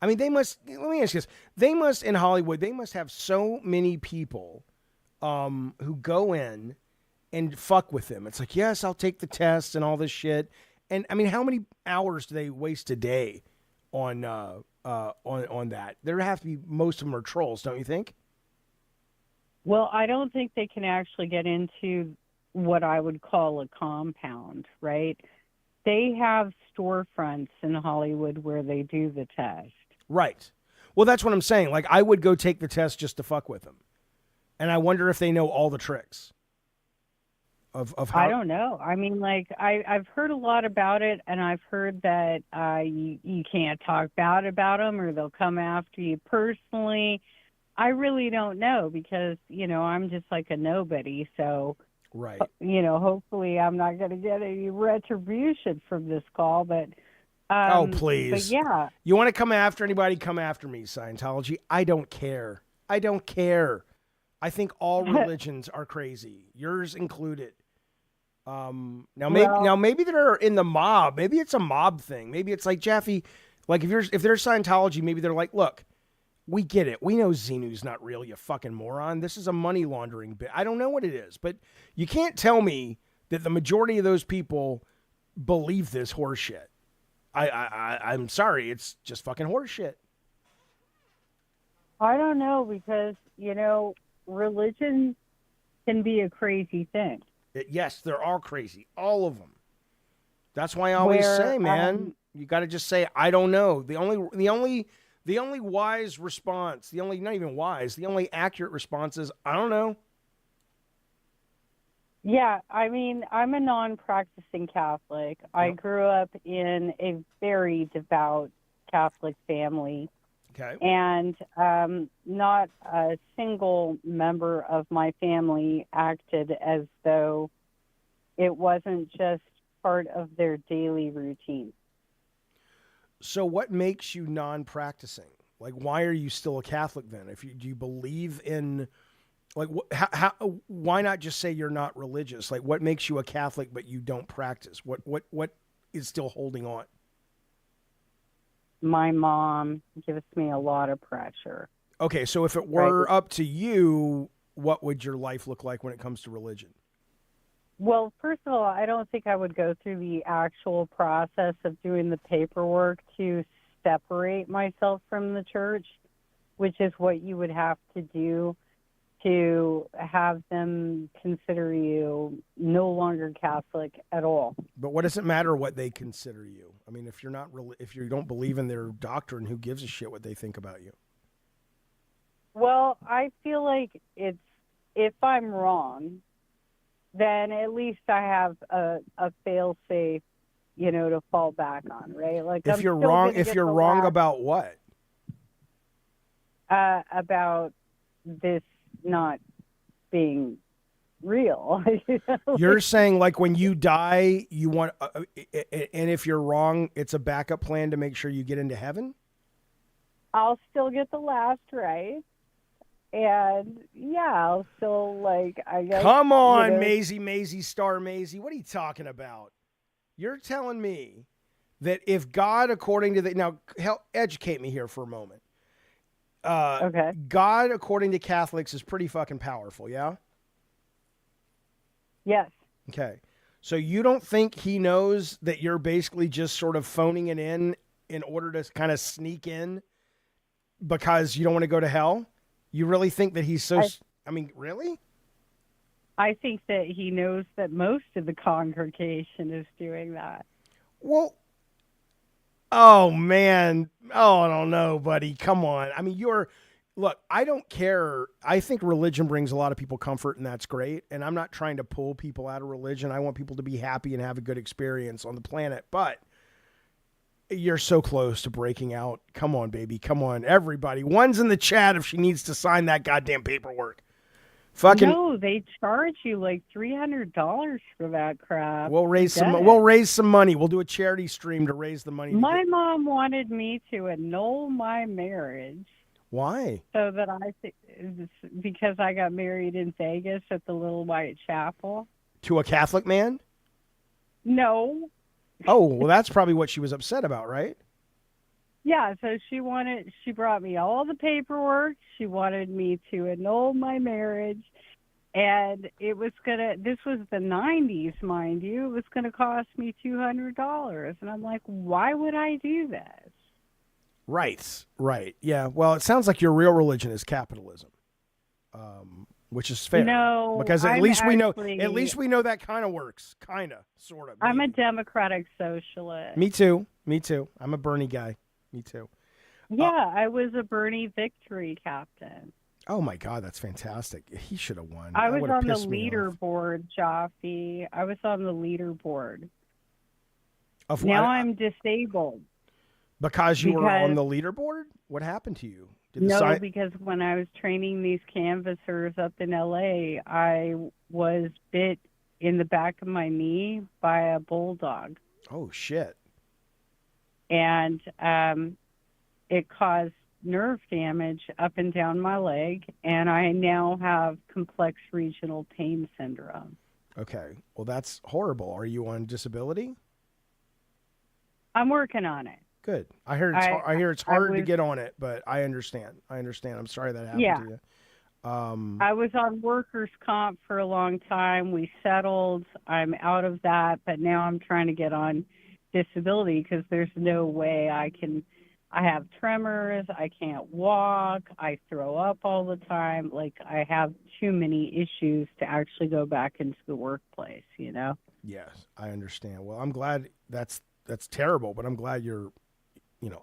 I mean, let me ask you this. They must, in Hollywood, they must have so many people who go in and fuck with them. It's like, yes, I'll take the test and all this shit. And I mean, how many hours do they waste a day on that? There have to be, most of them are trolls, don't you think? Well, I don't think they can actually get into what I would call a compound, right? They have storefronts in Hollywood where they do the test. Right. Well, that's what I'm saying. Like, I would go take the test just to fuck with them. And I wonder if they know all the tricks of how. I don't know. I mean, like I've heard a lot about it, and I've heard that you can't talk bad about them, or they'll come after you personally. I really don't know because I'm just like a nobody. So Right. hopefully I'm not going to get any retribution from this call. But Oh, but please. yeah, You want to come after anybody, come after me, Scientology. I don't care. I don't care. I think all religions are crazy, yours included. well, Now maybe they're in the mob. Maybe it's a mob thing. Maybe it's like Jaffe, like if they're Scientology, maybe they're like, look, we get it. We know Xenu's not real, you fucking moron. This is a money laundering bit. I don't know what it is, but you can't tell me that the majority of those people believe this horse shit. I'm sorry. It's just fucking horse shit. I don't know because religion can be a crazy thing. Yes, they're all crazy. All of them. That's why I always Where say, man, you got to just say, I don't know. The only wise response, not even wise, the only accurate response is, I don't know. Yeah, I mean, I'm a non-practicing Catholic. I Yep. grew up in a very devout Catholic family, Okay. and not a single member of my family acted as though it wasn't just part of their daily routine. So what makes you non-practicing? Like, why are you still a Catholic then? Do you believe in, like, why not just say you're not religious? Like, what makes you a Catholic but you don't practice? What is still holding on? My mom gives me a lot of pressure. Okay, so if it were up to you, what would your life look like when it comes to religion? Well, first of all, I don't think I would go through the actual process of doing the paperwork to separate myself from the church, which is what you would have to do to have them consider you no longer Catholic at all. But what does it matter what they consider you? I mean, if you're not if you don't believe in their doctrine, who gives a shit what they think about you? Well, I feel like if I'm wrong, then at least I have a fail safe, to fall back on, right? Like If you're wrong, about what? About this not being real. You're saying like when you die, you want, and if you're wrong, it's a backup plan to make sure you get into heaven? I'll still get the last right. And yeah, I'll still I guess. Come on, Maisie, Star Maisie. What are you talking about? You're telling me that if God, according to now, educate me here for a moment. Okay. God, according to Catholics, is pretty fucking powerful, yeah? Yes. Okay. So you don't think he knows that you're basically just sort of phoning it in order to kind of sneak in because you don't want to go to hell? You really think that he's so... I mean, really? I think that he knows that most of the congregation is doing that. Well, oh, man. Oh, I don't know, buddy. Come on. I mean, look, I don't care. I think religion brings a lot of people comfort, and that's great. And I'm not trying to pull people out of religion. I want people to be happy and have a good experience on the planet. But you're so close to breaking out. Come on, baby. Come on, everybody. One's in the chat if she needs to sign that goddamn paperwork. Fucking no, they charge you like $300 for that crap. We'll raise some money. We'll do a charity stream to raise the money. My mom wanted me to annul my marriage. Why? So that because I got married in Vegas at the Little White Chapel. To a Catholic man? No. Oh, well, that's probably what she was upset about, right? Yeah, so she brought me all the paperwork. She wanted me to annul my marriage. And this was the 90s, mind you. It was going to cost me $200. And I'm like, why would I do this? Right. Yeah, well, it sounds like your real religion is capitalism, which is fair. No, because at least we know that kind of works, kind of, sort of. I'm a democratic socialist. Me too. I'm a Bernie guy. Me too. Yeah, I was a Bernie victory captain. Oh my God, that's fantastic. He should have won. I was on the leaderboard, Jaffe. I was on the leaderboard. Now I'm disabled. Because you were on the leaderboard? What happened to you? Because when I was training these canvassers up in LA, I was bit in the back of my knee by a bulldog. Oh, shit. And it caused nerve damage up and down my leg, and I now have complex regional pain syndrome. Okay. Well, that's horrible. Are you on disability? I'm working on it. Good. I hear it's hard to get on it, but I understand. I'm sorry that happened to you. I was on workers' comp for a long time. We settled. I'm out of that, but now I'm trying to get on disability because there's no way I have tremors. I can't walk. I throw up all the time. Like, I have too many issues to actually go back into the workplace, Yes, I understand. Well, I'm glad that's terrible, but I'm glad you're,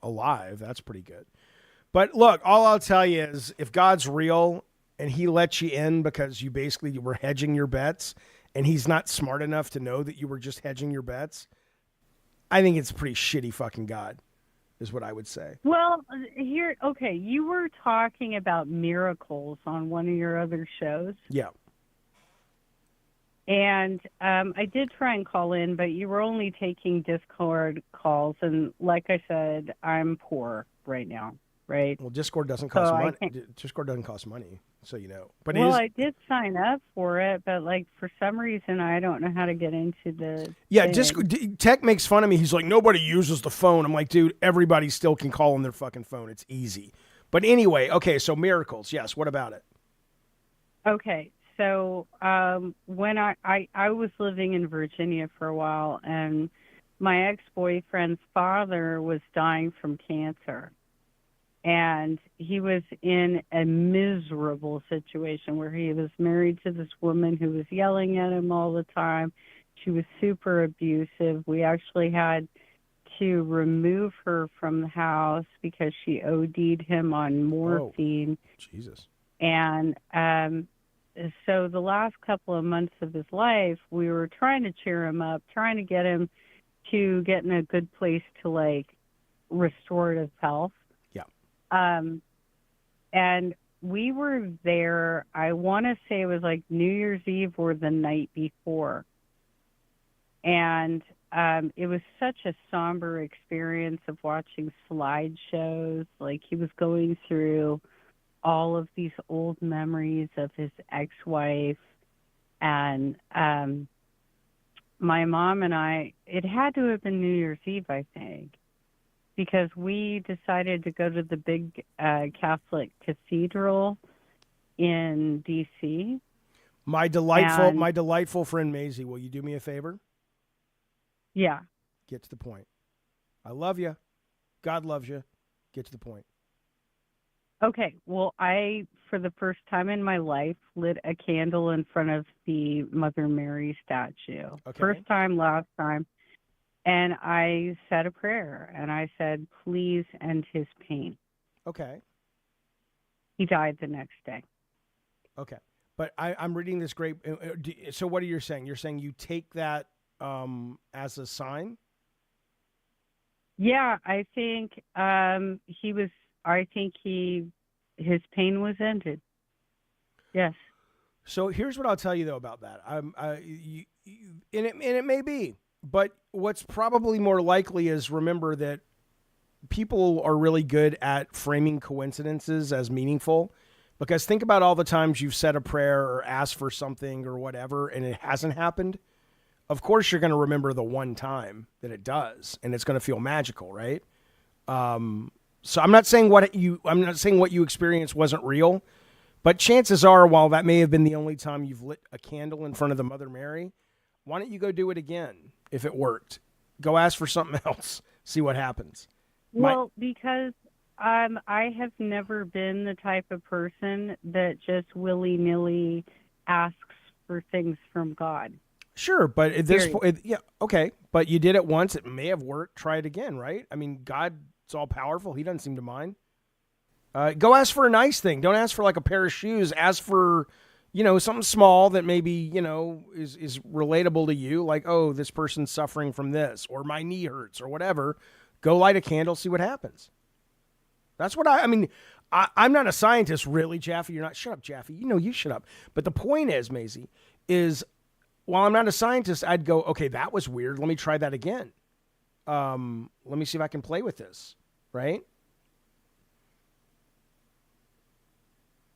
alive. That's pretty good. But look, all I'll tell you is if God's real and he lets you in because you basically were hedging your bets and he's not smart enough to know that you were just hedging your bets, I think it's a pretty shitty fucking God is what I would say. Well, you were talking about miracles on one of your other shows. Yeah. And I did try and call in, but you were only taking Discord calls. And like I said, I'm poor right now, right? Well, Discord doesn't cost money. Discord doesn't cost money, so you know. But I did sign up for it, but for some reason, I don't know how to get into the. Yeah, Discord. Tech makes fun of me. He's like, nobody uses the phone. I'm like, dude, everybody still can call on their fucking phone. It's easy. But anyway, okay, so miracles. Yes, what about it? Okay, so when I was living in Virginia for a while, and my ex-boyfriend's father was dying from cancer. And he was in a miserable situation where he was married to this woman who was yelling at him all the time. She was super abusive. We actually had to remove her from the house because she OD'd him on morphine. Jesus. And so the last couple of months of his life, we were trying to cheer him up, trying to get him to get in a good place to like restorative health. Yeah. And we were there, I want to say it was like New Year's Eve or the night before. And it was such a somber experience of watching slideshows. Like he was going through all of these old memories of his ex-wife. And my mom and I, it had to have been New Year's Eve, I think, because we decided to go to the big Catholic cathedral in D.C. My delightful friend Maisie, will you do me a favor? Yeah. Get to the point. I love you. God loves you. Get to the point. Okay. Well, I, for the first time in my life, lit a candle in front of the Mother Mary statue. Okay. First time, last time. And I said a prayer, and I said, please end his pain. Okay. He died the next day. Okay. But I'm reading this great. So what are you saying? You're saying you take that as a sign? Yeah, I think his pain was ended. Yes. So here's what I'll tell you though about that. And it may be, but what's probably more likely is remember that people are really good at framing coincidences as meaningful, because think about all the times you've said a prayer or asked for something or whatever and it hasn't happened. Of course, you're going to remember the one time that it does, and it's going to feel magical, right? So I'm not saying what you experienced wasn't real, but chances are, while that may have been the only time you've lit a candle in front of the Mother Mary, why don't you go do it again if it worked? Go ask for something else, see what happens. Well, because I have never been the type of person that just willy-nilly asks for things from God. Sure, but at this point, yeah, okay. But you did it once. It may have worked. Try it again, right? I mean, God's all powerful. He doesn't seem to mind. Go ask for a nice thing. Don't ask for like a pair of shoes. Ask for, something small that maybe, is relatable to you. Like, oh, this person's suffering from this, or my knee hurts, or whatever. Go light a candle, see what happens. That's what I mean, I'm not a scientist, really, Jaffe. You're not. Shut up, Jaffe. You shut up. But the point is, Maisie, is while I'm not a scientist, I'd go, okay, that was weird. Let me try that again. Let me see if I can play with this, right?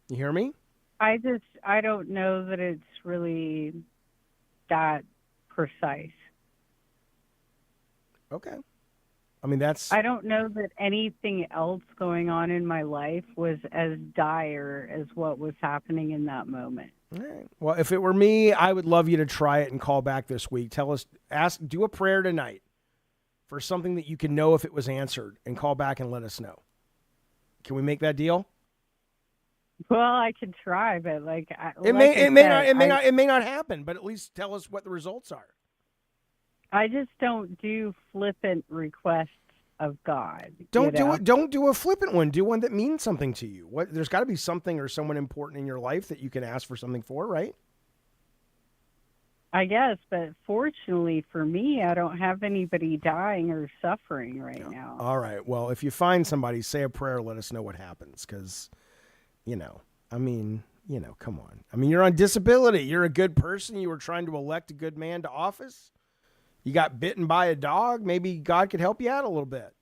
You hear me? I don't know that it's really that precise. Okay. I mean, I don't know that anything else going on in my life was as dire as what was happening in that moment. All right. Well, if it were me, I would love you to try it and call back this week. Do a prayer tonight for something that you can know if it was answered, and call back and let us know. Can we make that deal? Well, I could try, but it may not happen, but at least tell us what the results are. I just don't do flippant requests of God. Don't do it. Don't do a flippant one. Do one that means something to you. There's got to be something or someone important in your life that you can ask for something for, right? I guess, but fortunately for me, I don't have anybody dying or suffering right now. All right. Well, if you find somebody, say a prayer. Let us know what happens, because, come on. I mean, you're on disability. You're a good person. You were trying to elect a good man to office. You got bitten by a dog. Maybe God could help you out a little bit.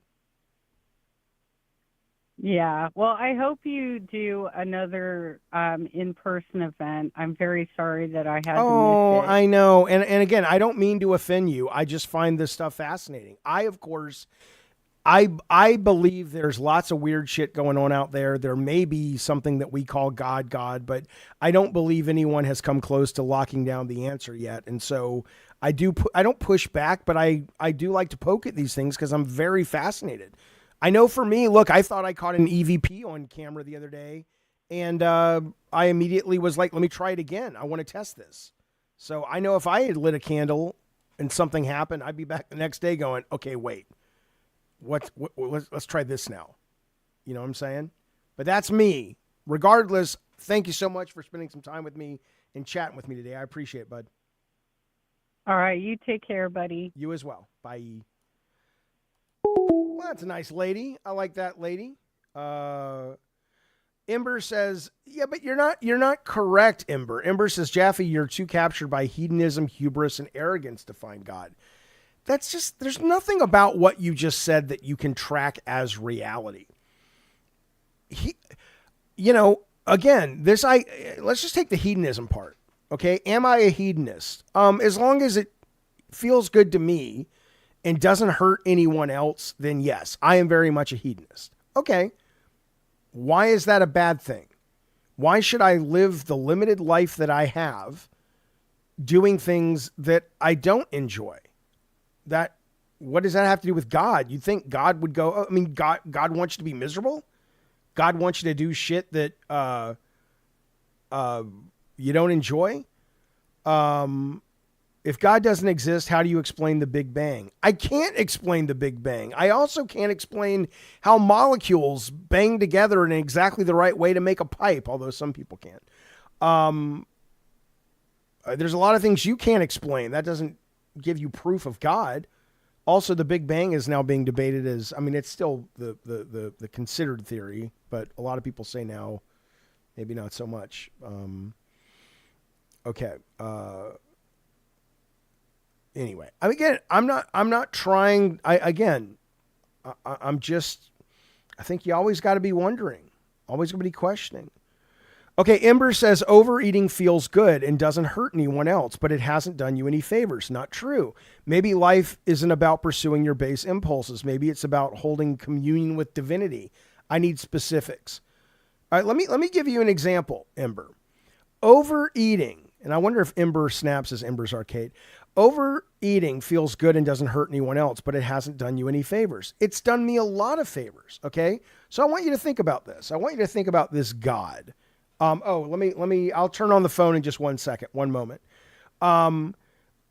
Yeah. Well, I hope you do another in-person event. I'm very sorry that I had to miss it. Oh, I know. And again, I don't mean to offend you. I just find this stuff fascinating. I I believe there's lots of weird shit going on out there. There may be something that we call God, but I don't believe anyone has come close to locking down the answer yet. And so I don't push back, but I do like to poke at these things because I'm very fascinated. I know for me, look, I thought I caught an EVP on camera the other day, and I immediately was like, let me try it again. I want to test this. So I know if I had lit a candle and something happened, I'd be back the next day going, okay, wait. Let's try this now. You know what I'm saying? But that's me. Regardless, thank you so much for spending some time with me and chatting with me today. I appreciate it, bud. All right. You take care, buddy. You as well. Bye. Well, that's a nice lady. I like that lady. Ember says, yeah, but you're not correct, Ember. Ember says, Jaffe, you're too captured by hedonism, hubris, and arrogance to find God. That's just, there's nothing about what you just said that you can track as reality. Again, let's just take the hedonism part. Okay. Am I a hedonist? As long as it feels good to me and doesn't hurt anyone else, then yes, I am very much a hedonist. Okay. Why is that a bad thing? Why should I live the limited life that I have doing things that I don't enjoy? What does that have to do with God? You think God would go, God wants you to be miserable? God wants you to do shit that you don't enjoy? If God doesn't exist, how do you explain the Big Bang? I can't explain the Big Bang. I also can't explain how molecules bang together in exactly the right way to make a pipe, although some people can. There's a lot of things you can't explain. That doesn't give you proof of God. Also, the Big Bang is now being debated as, it's still the considered theory, but a lot of people say now, maybe not so much. Okay. Anyway, I'm not trying. I think you always got to be wondering, always going to be questioning. Okay, Ember says overeating feels good and doesn't hurt anyone else, but it hasn't done you any favors. Not true. Maybe life isn't about pursuing your base impulses. Maybe it's about holding communion with divinity. I need specifics. All right, let me give you an example, Ember. Overeating, and I wonder if Ember snaps as Ember's Arcade. Overeating feels good and doesn't hurt anyone else, but it hasn't done you any favors. It's done me a lot of favors, okay? So I want you to think about this. I want you to think about this God. I'll turn on the phone in just 1 second, one moment. I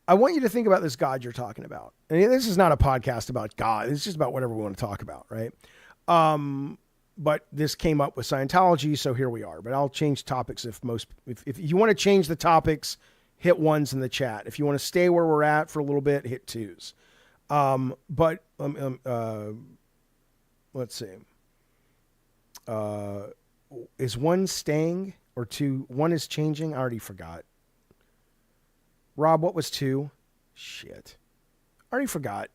want you to think about this God you're talking about. And this is not a podcast about God. It's just about whatever we want to talk about, right? But this came up with Scientology, so here we are. But I'll change topics if you want to change the topics, hit ones in the chat. If you want to stay where we're at for a little bit, hit twos. Let's see. Is one staying or two? One is changing. I already forgot. Rob, what was two? Shit. I already forgot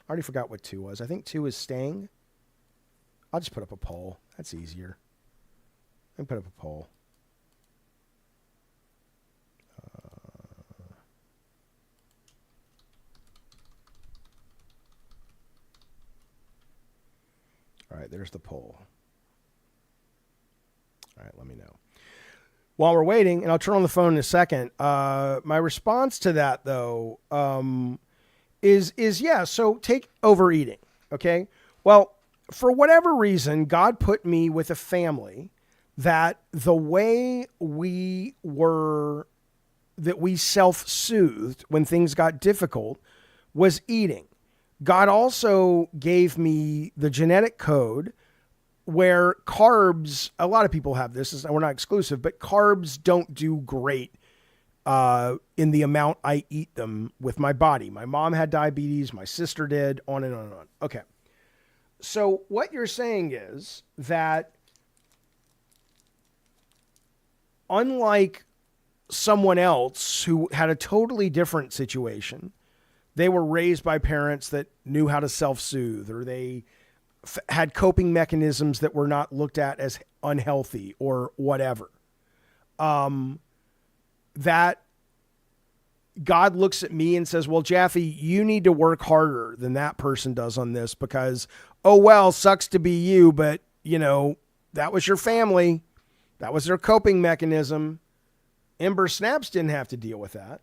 what two was. I think two is staying. I'll just put up a poll. That's easier. Let me put up a poll. All right, there's the poll. All right, let me know. While we're waiting, and I'll turn on the phone in a second, my response to that, though, is yeah, so take overeating, okay? Well, for whatever reason, God put me with a family that the way we self-soothed when things got difficult was eating. God also gave me the genetic code where carbs, a lot of people have this, we're not exclusive, but carbs don't do great in the amount I eat them with my body. My mom had diabetes, my sister did, on and on and on. Okay. So what you're saying is that unlike someone else who had a totally different situation, they were raised by parents that knew how to self-soothe, or they had coping mechanisms that were not looked at as unhealthy or whatever. That God looks at me and says, well, Jaffe, you need to work harder than that person does on this because, oh, well, sucks to be you, but, that was your family. That was their coping mechanism. Ember Snaps didn't have to deal with that,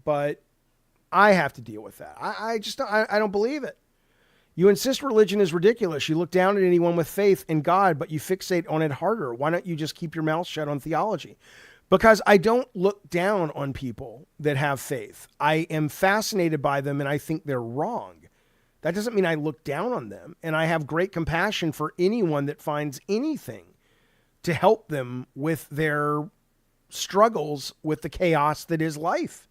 but I have to deal with that. I just don't believe it. You insist religion is ridiculous. You look down at anyone with faith in God, but you fixate on it harder. Why don't you just keep your mouth shut on theology? Because I don't look down on people that have faith. I am fascinated by them and I think they're wrong. That doesn't mean I look down on them. And I have great compassion for anyone that finds anything to help them with their struggles with the chaos that is life.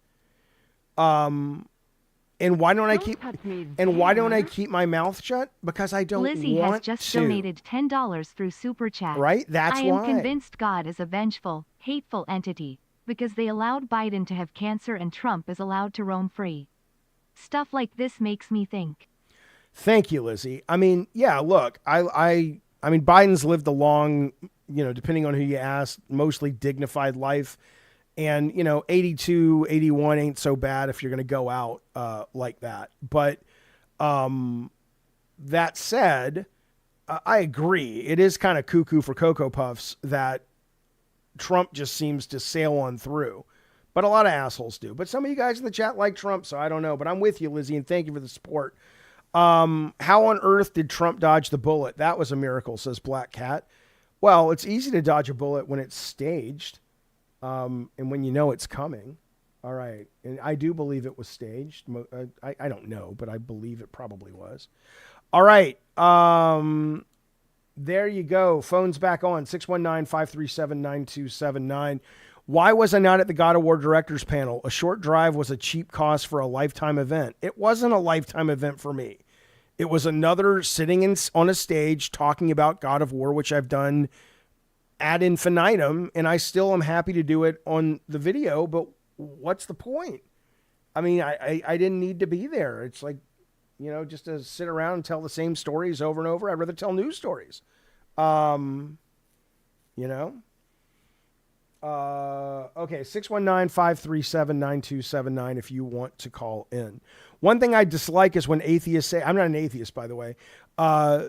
And why don't I keep my mouth shut? Because I don't Lizzie want has just to. donated $10 through Super Chat. Right? That's I am why. convinced God is a vengeful, hateful entity, because they allowed Biden to have cancer and Trump is allowed to roam free. Stuff like this makes me think. Thank you, Lizzie. I mean, yeah, look, I mean, Biden's lived a long, depending on who you ask, mostly dignified life. And, 82, 81 ain't so bad if you're going to go out like that. But that said, I agree. It is kind of cuckoo for Cocoa Puffs that Trump just seems to sail on through. But a lot of assholes do. But some of you guys in the chat like Trump, so I don't know. But I'm with you, Lizzie, and thank you for the support. How on earth did Trump dodge the bullet? That was a miracle, says Black Cat. Well, it's easy to dodge a bullet when it's staged. And when you know it's coming. All right. And I do believe it was staged. I don't know, but I believe it probably was. All right. There you go. Phone's back on. 619-537-9279. Why was I not at the God of War directors panel? A short drive was a cheap cost for a lifetime event. It wasn't a lifetime event for me. It was another sitting on a stage talking about God of War, which I've done ad infinitum, and I still am happy to do it on the video, but what's the point? I mean, I didn't need to be there. It's like, just to sit around and tell the same stories over and over. I'd rather tell news stories. Okay, 619-537-9279 if you want to call in. One thing I dislike is when atheists say, I'm not an atheist, by the way,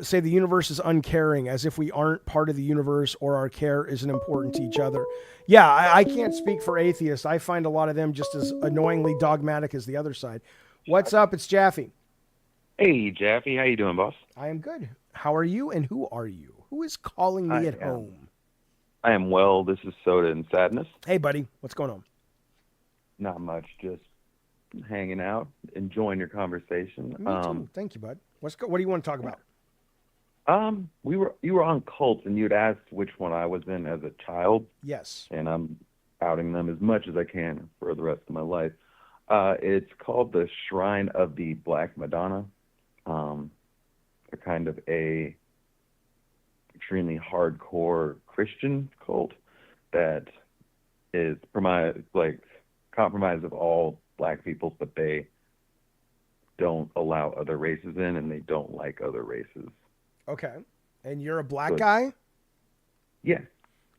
say the universe is uncaring, as if we aren't part of the universe or our care isn't important to each other. Yeah, I can't speak for atheists. I find a lot of them just as annoyingly dogmatic as the other side. What's up? It's Jaffe. Hey, Jaffe. How you doing, boss? I am good. How are you, and who are you? Who is calling me at home? I am well. This is Soda and Sadness. Hey, buddy. What's going on? Not much. Just hanging out, enjoying your conversation. Me too. Thank you, bud. What do you want to talk about? You were on cults, and you'd asked which one I was in as a child. Yes. And I'm outing them as much as I can for the rest of my life. It's called the Shrine of the Black Madonna. They're kind of a extremely hardcore Christian cult that is compromised of all black people, but they don't allow other races in, and they don't like other races. Okay. And you're a black guy? Yeah.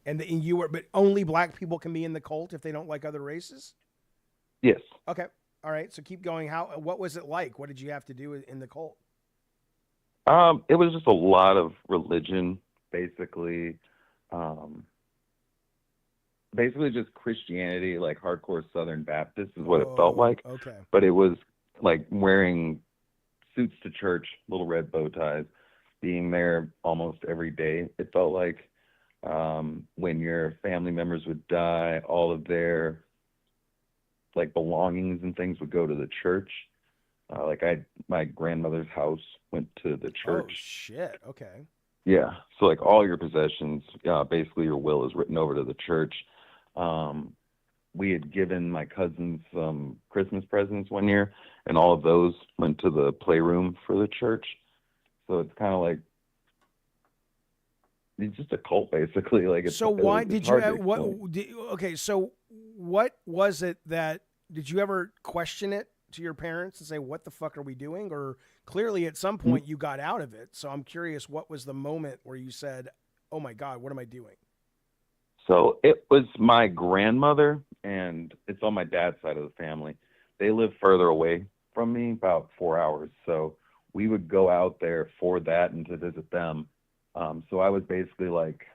But only black people can be in the cult if they don't like other races? Yes. Okay. All right. So keep going. What was it like? What did you have to do in the cult? It was just a lot of religion, basically. Basically just Christianity, like hardcore Southern Baptist is what it felt like. Okay. But it was like wearing suits to church, little red bow ties, being there almost every day. It felt like when your family members would die, all of their belongings and things would go to the church. My grandmother's house went to the church. Oh shit. Okay. Yeah. So all your possessions, basically your will is written over to the church. We had given my cousins some Christmas presents one year, and all of those went to the playroom for the church. So it's kind of it's just a cult, basically. So why did you? So what was it that? Did you ever question it to your parents and say, "What the fuck are we doing?" Or clearly, at some point, you got out of it. So I'm curious, what was the moment where you said, "Oh my God, what am I doing?" So it was my grandmother and it's on my dad's side of the family. They live further away from me, about 4 hours. So we would go out there for that and to visit them. So I was basically like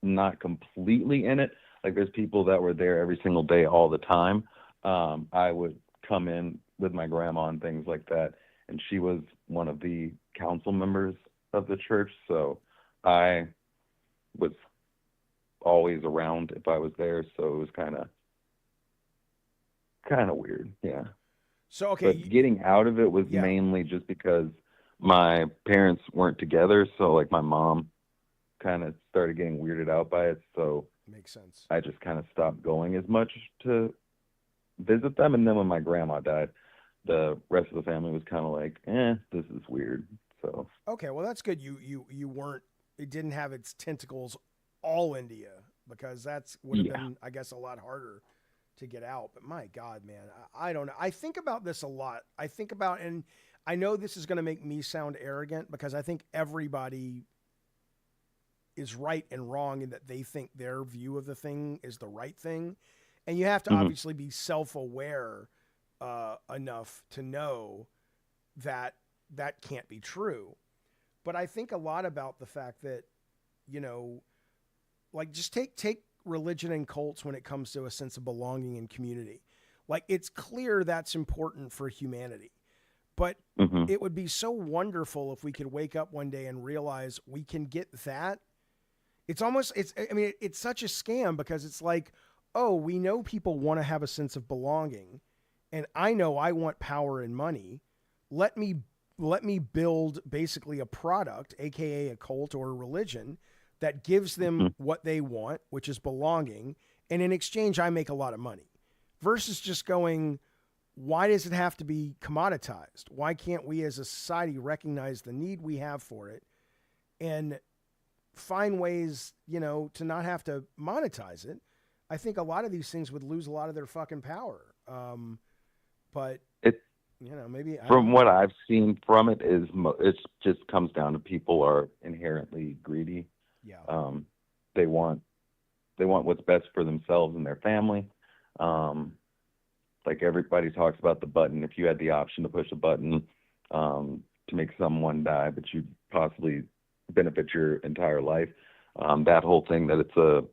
not completely in it. Like there's people that were there every single day all the time. I would come in with my grandma and things like that, and she was one of the council members of the church, so I was always around if I was there. So it was kind of weird, yeah. So okay, But getting out of it was yeah. mainly just because my parents weren't together, so like my mom kind of started getting weirded out by it, so Makes sense. I just kind of stopped going as much to visit them. And then when my grandma died, the rest of the family was kind of like, this is weird. So Okay, well that's good. You weren't. It didn't have its tentacles all into you because that's would have yeah. been, I guess, a lot harder to get out. But my God, man, I don't know. I think about this a lot. I think about, and I know this is going to make me sound arrogant because I think everybody is right and wrong in that they think their view of the thing is the right thing. And you have to hmm obviously be self-aware enough to know that that can't be true. But I think a lot about the fact that, you know, like just take religion and cults when it comes to a sense of belonging and community. Like it's clear that's important for humanity. But hmm it would be so wonderful if we could wake up one day and realize we can get that. It's almost I mean it's such a scam because it's like, oh, we know people want to have a sense of belonging, and I know I want power and money. Let me build basically a product, aka a cult or a religion, that gives them what they want, which is belonging, and in exchange I make a lot of money. Versus just going, why does it have to be commoditized? Why can't we as a society recognize the need we have for it and find ways, you know, to not have to monetize it? I think a lot of these things would lose a lot of their fucking power. But It you know, maybe I don't from know. what I've seen from it is it just comes down to people are inherently greedy. Yeah. Um, they want what's best for themselves and their family. Um, like everybody talks about the button. If you had the option to push a button to make someone die, but you possibly benefit your entire life, that whole thing that it's a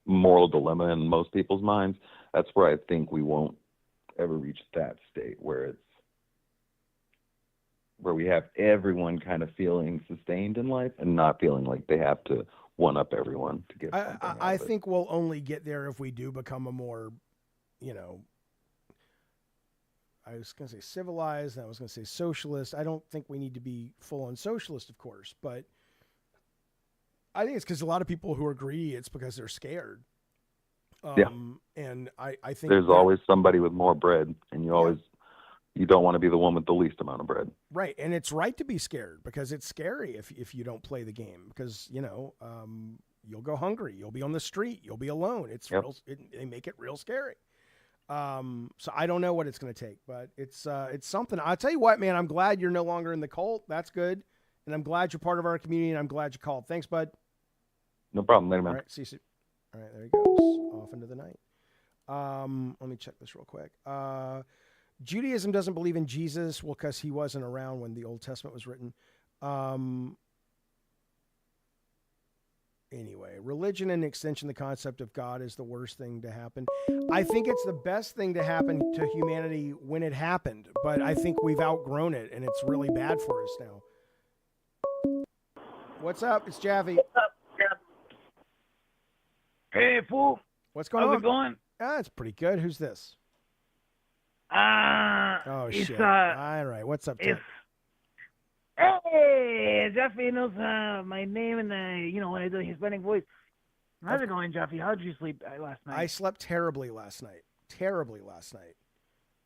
moral dilemma in most people's minds. That's where I think we won't ever reach that state where we have everyone kind of feeling sustained in life and not feeling like they have to one up everyone to get something out I of it. think we'll only get there if we do become a more, you know, I was going to say civilized, and I was going to say socialist. I don't think we need to be full on socialist, of course, but I think it's because a lot of people who are greedy, it's because they're scared. Yeah, And I think there's that, always somebody with more bread, and yeah, you don't want to be the one with the least amount of bread. right. And it's right to be scared because it's scary if you don't play the game because, you know, you'll go hungry, you'll be on the street, you'll be alone. It's Yep. real. They make it real scary. So I don't know what it's going to take, but it's something. I'll tell you what, man, I'm glad you're no longer in the cult. That's good. And I'm glad you're part of our community and I'm glad you called. Thanks, bud. No problem. Later, All man. right. See you soon. All right. There he goes. Off into the night. Let me check this real quick. Judaism doesn't believe in Jesus. Well, cause he wasn't around when the Old Testament was written. Anyway, religion and extension, the concept of God is the worst thing to happen. I think it's the best thing to happen to humanity when it happened, but I think we've outgrown it and it's really bad for us now. What's up? It's Jaffy. Hey, fool. What's going How's on? it going? It's pretty good. Who's this? Oh, It's, shit. All right. What's up, Ted? Hey, Jeffy knows my name and when I do the Hispanic voice. How's it going, Jeffy? How did you sleep last night? I slept terribly last night.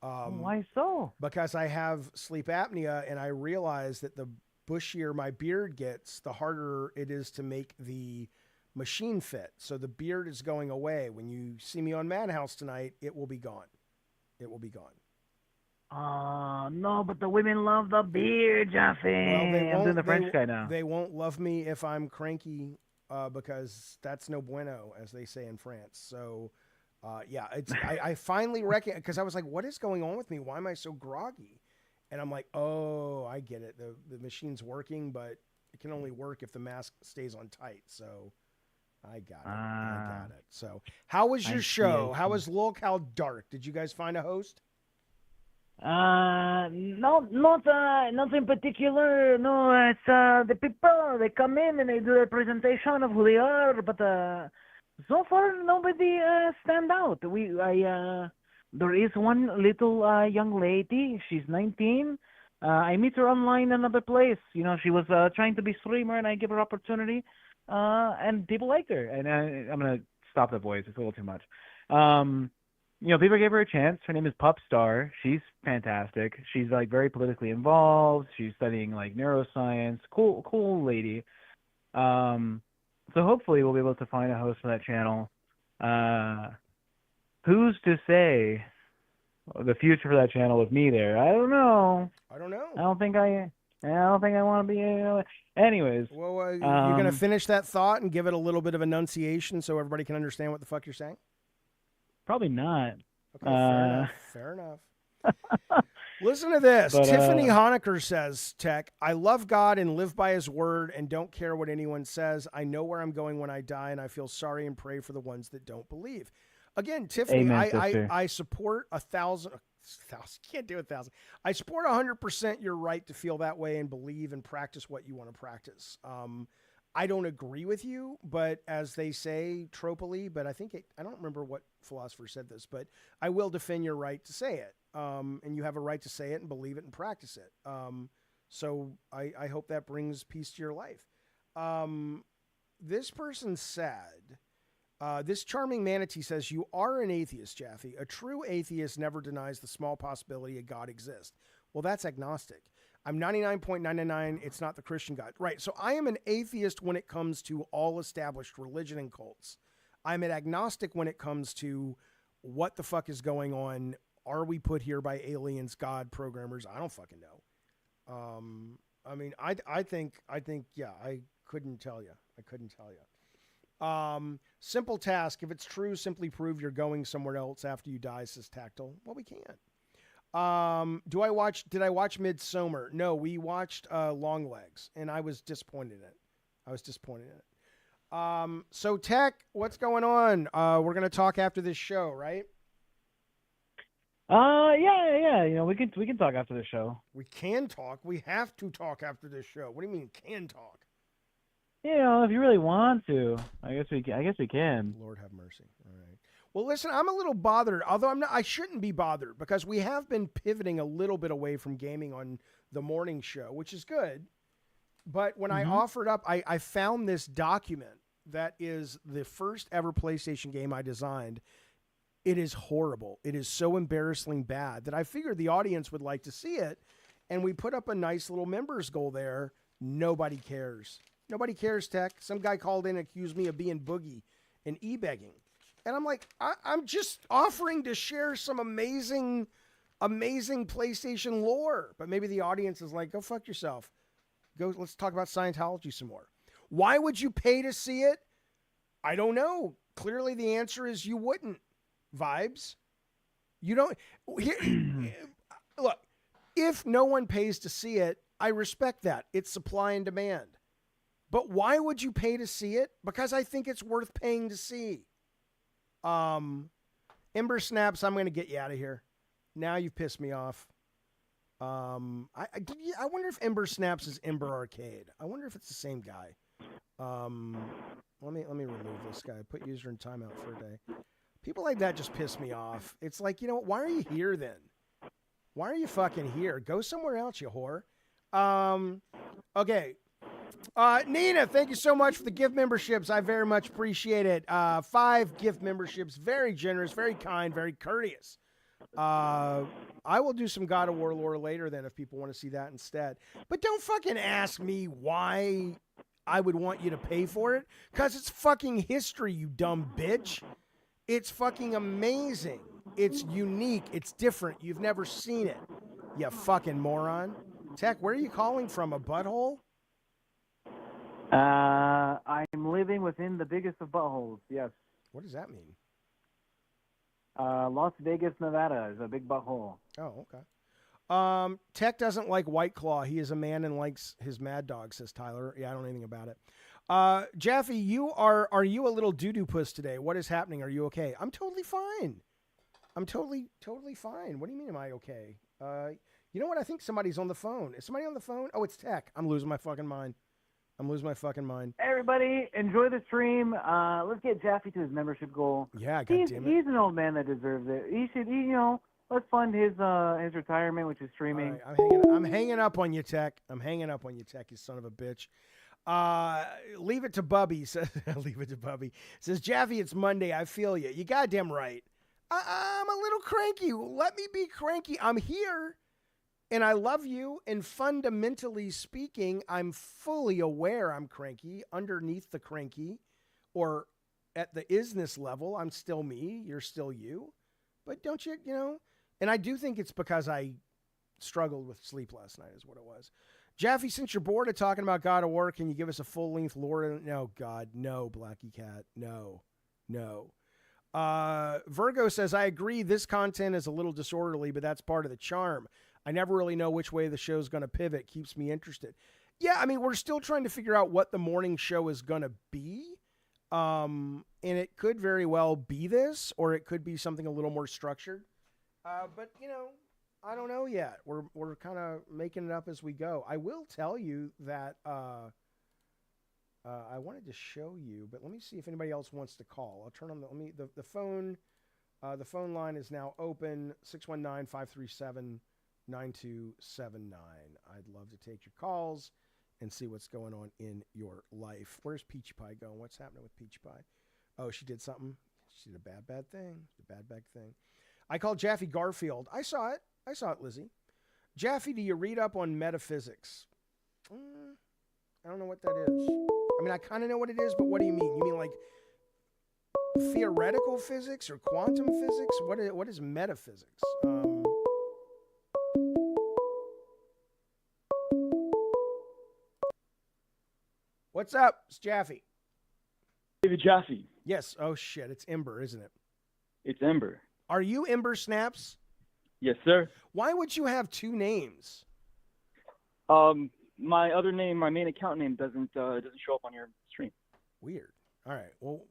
Why so? Because I have sleep apnea, and I realize that the bushier my beard gets, the harder it is to make the machine fit. So the beard is going away. When you see me on Madhouse tonight, it will be gone. It will be gone. No, but the women love the beard, Jeffy. Well, they I'm won't. doing the French guy now. They won't love me if I'm cranky, because that's no bueno, as they say in France. So Yeah, I finally because I was like, what is going on with me? Why am I so groggy? And I'm like, oh, I get it. The machine's working, but it can only work if the mask stays on tight. So I got it. I got it. So how was your show? How was Look How Dark? Did you guys find a host? No, not in particular. No, it's the people. They come in and they do a presentation of who they are, but so far nobody stand out. There is one little young lady. She's 19. I meet her online in another place. You know, she was trying to be streamer, and I give her opportunity, and people liked her. And I'm gonna stop the voice. It's a little too much. People gave her a chance. Her name is Pupstar. She's fantastic. She's like very politically involved. She's studying like neuroscience. Cool lady. So hopefully we'll be able to find a host for that channel. Who's to say the future for that channel with me there? I don't know. I don't know. I don't think I want to be. Anyways. Well, you're gonna finish that thought and give it a little bit of enunciation so everybody can understand what the fuck you're saying. Probably not. Okay, fair enough. Listen to this. Tiffany Honecker says, Tech, I love God and live by his word and don't care what anyone says. I know where I'm going when I die, and I feel sorry and pray for the ones that don't believe. Again, Tiffany, Amen, I support 1,000. Can't do 1,000. I support 100% your right to feel that way and believe and practice what you want to practice. I don't agree with you, but as they say, tropically, but I don't remember what philosopher said this, but I will defend your right to say it. And you have a right to say it and believe it and practice it. So I hope that brings peace to your life. This person said, this charming manatee says, you are an atheist, Jaffe. A true atheist never denies the small possibility a God exists. Well, that's agnostic. I'm 99.999. It's not the Christian God. Right. So I am an atheist when it comes to all established religion and cults. I'm an agnostic when it comes to what the fuck is going on. Are we put here by aliens, God, programmers? I don't fucking know. I mean, I think, yeah, I couldn't tell you. Simple task. If it's true, simply prove you're going somewhere else after you die, says Tactile. Well, we can't. Did I watch Midsommar? No, we watched Longlegs, and I was disappointed in it. So Tech, what's going on? We're gonna talk after this show, right? Yeah. We can talk after the show. We can talk. We have to talk after this show. What do you mean can talk? If you really want to, I guess we can. Lord have mercy. All right. Well, listen, I'm a little bothered, although I shouldn't be bothered because we have been pivoting a little bit away from gaming on the morning show, which is good. But when I offered up, I found this document that is the first ever PlayStation game I designed. It is horrible. It is so embarrassingly bad that I figured the audience would like to see it. And we put up a nice little members goal there. Nobody cares. Nobody cares, Tech. Some guy called in and accused me of being boogie and e-begging. And I'm like, I'm just offering to share some amazing PlayStation lore. But maybe the audience is like, go fuck yourself. Let's talk about Scientology some more. Why would you pay to see it? I don't know. Clearly the answer is you wouldn't. Vibes. You don't. Look, if no one pays to see it, I respect that. It's supply and demand. But why would you pay to see it? Because I think it's worth paying to see. Ember Snaps, I'm going to get you out of here. Now you've pissed me off. I wonder if Ember Snaps is Ember Arcade. I wonder if it's the same guy. Let me remove this guy. Put user in timeout for a day. People like that just piss me off. It's like, why are you here then? Why are you fucking here? Go somewhere else, you whore. Okay. Nina, thank you so much for the gift memberships. I very much appreciate it. 5 gift memberships. Very generous, very kind, very courteous. I will do some God of War lore later then if people want to see that instead. But don't fucking ask me why I would want you to pay for it. Because it's fucking history, you dumb bitch. It's fucking amazing. It's unique. It's different. You've never seen it. You fucking moron. Tech, where are you calling from? A butthole? I'm living within the biggest of buttholes, yes. What does that mean? Las Vegas, Nevada is a big butthole. Oh, okay. Tech doesn't like White Claw. He is a man and likes his Mad Dog, says Tyler. Yeah, I don't know anything about it. Jaffe, are you a little doo-doo puss today? What is happening? Are you okay? I'm totally fine. I'm totally fine. What do you mean, am I okay? You know what? I think somebody's on the phone. Is somebody on the phone? Oh, it's Tech. I'm losing my fucking mind. Hey, everybody, enjoy the stream. Let's get Jaffe to his membership goal. Yeah, He's goddammit. an old man that deserves it. He should, let's fund his retirement, which is streaming. All right, I'm hanging up on you, Tech. You son of a bitch. Leave it to Bubby. Leave it to Bubby. Says, Jaffe, it's Monday. I feel you. You goddamn right. I'm a little cranky. Let me be cranky. I'm here. And I love you, and fundamentally speaking, I'm fully aware I'm cranky. Underneath the cranky, or at the isness level, I'm still me, you're still you. But don't you, and I do think it's because I struggled with sleep last night is what it was. Jaffe, since you're bored of talking about God of War, can you give us a full-length lore? No, God, no, Blackie Cat, no. Virgo says, I agree, this content is a little disorderly, but that's part of the charm. I never really know which way the show's going to pivot. Keeps me interested. Yeah, I mean, we're still trying to figure out what the morning show is going to be. And it could very well be this, or it could be something a little more structured. But, I don't know yet. We're kind of making it up as we go. I will tell you that I wanted to show you, but let me see if anybody else wants to call. I'll turn on the phone. The phone line is now open, 619-537-9279. I'd love to take your calls and see what's going on in your life. Where's Peachy Pie going? What's happening with Peachy Pie? Oh, she did something. She did a bad thing. Bad thing. I called Jaffe Garfield. I saw it, Lizzie. Jaffe, do you read up on metaphysics? I don't know what that is. I mean, I kind of know what it is, but what do you mean? You mean like theoretical physics or quantum physics? What is metaphysics? What's up? It's Jaffe. David Jaffe. Yes. Oh, shit. It's Ember, isn't it? It's Ember. Are you Ember Snaps? Yes, sir. Why would you have two names? My other name, my main account name, doesn't show up on your stream. Weird. All right. Well,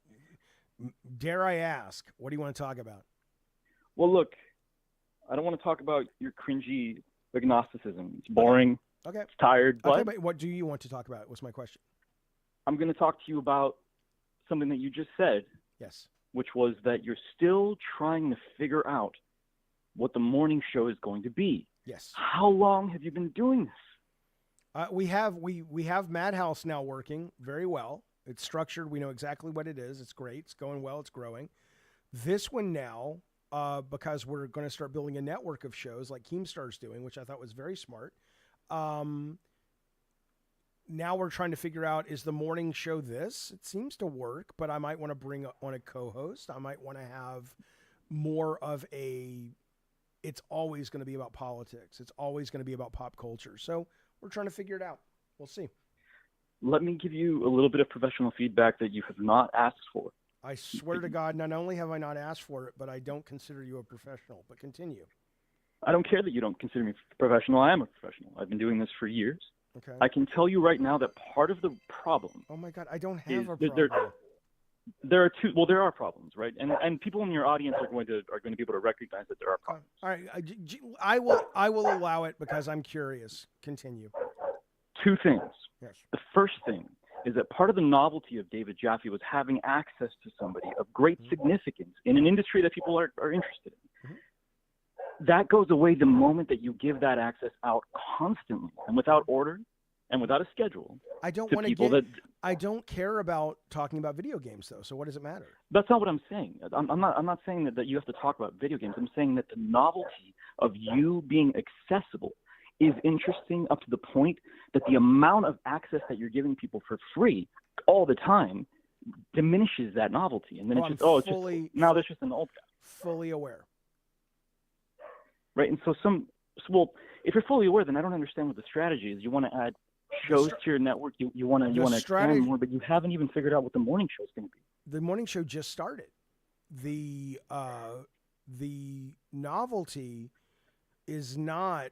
dare I ask, what do you want to talk about? Well, look, I don't want to talk about your cringy agnosticism. It's boring. Okay. It's tired. Okay, but what do you want to talk about? What's my question? I'm going to talk to you about something that you just said. Yes. Which was that you're still trying to figure out what the morning show is going to be. Yes. How long have you been doing this? We have Madhouse now working very well. It's structured. We know exactly what it is. It's great. It's going well. It's growing. This one now, because we're going to start building a network of shows like Keemstar's doing, which I thought was very smart. Now we're trying to figure out, is the morning show this? It seems to work, but I might want to bring on a co-host. I might want to have more of it's always going to be about politics. It's always going to be about pop culture. So we're trying to figure it out. We'll see. Let me give you a little bit of professional feedback that you have not asked for. I swear to God, not only have I not asked for it, but I don't consider you a professional. But continue. I don't care that you don't consider me professional. I am a professional. I've been doing this for years. Okay. I can tell you right now that part of the problem. Oh my God, I don't have a problem. There are two. Well, there are problems, right? And people in your audience are going to be able to recognize that there are problems. All right, I will allow it because I'm curious. Continue. Two things. Yes. The first thing is that part of the novelty of David Jaffe was having access to somebody of great significance in an industry that people are interested in. Mm-hmm. That goes away the moment that you give that access out constantly and without order and without a schedule. I don't care about talking about video games though. So what does it matter? That's not what I'm saying. I'm not saying that you have to talk about video games. I'm saying that the novelty of you being accessible is interesting up to the point that the amount of access that you're giving people for free all the time diminishes that novelty. And then now there's just an old guy. Fully aware. Right. And so if you're fully aware, then I don't understand what the strategy is. You want to add shows to your network. You want to expand more, but you haven't even figured out what the morning show is going to be. The morning show just started. the novelty is not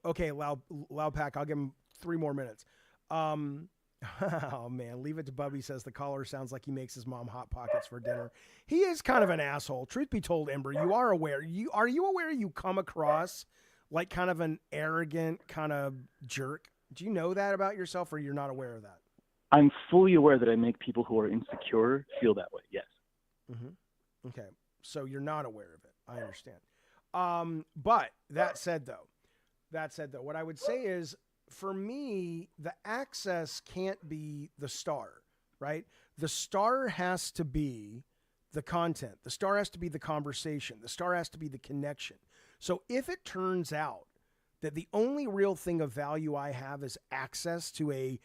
okay. Loud Pack, I'll give him 3 more minutes. Oh man, leave it to Bubby. Says the caller sounds like he makes his mom hot pockets for dinner. He is kind of an asshole. Truth be told, Ember, you are aware. Are you aware you come across like kind of an arrogant kind of jerk? Do you know that about yourself, or you're not aware of that? I'm fully aware that I make people who are insecure feel that way. Yes. Mm-hmm. Okay, so you're not aware of it. I understand. But that said, though, what I would say is, for me, the access can't be the star, right? The star has to be the content. The star has to be the conversation. The star has to be the connection. So if it turns out that the only real thing of value I have is access to a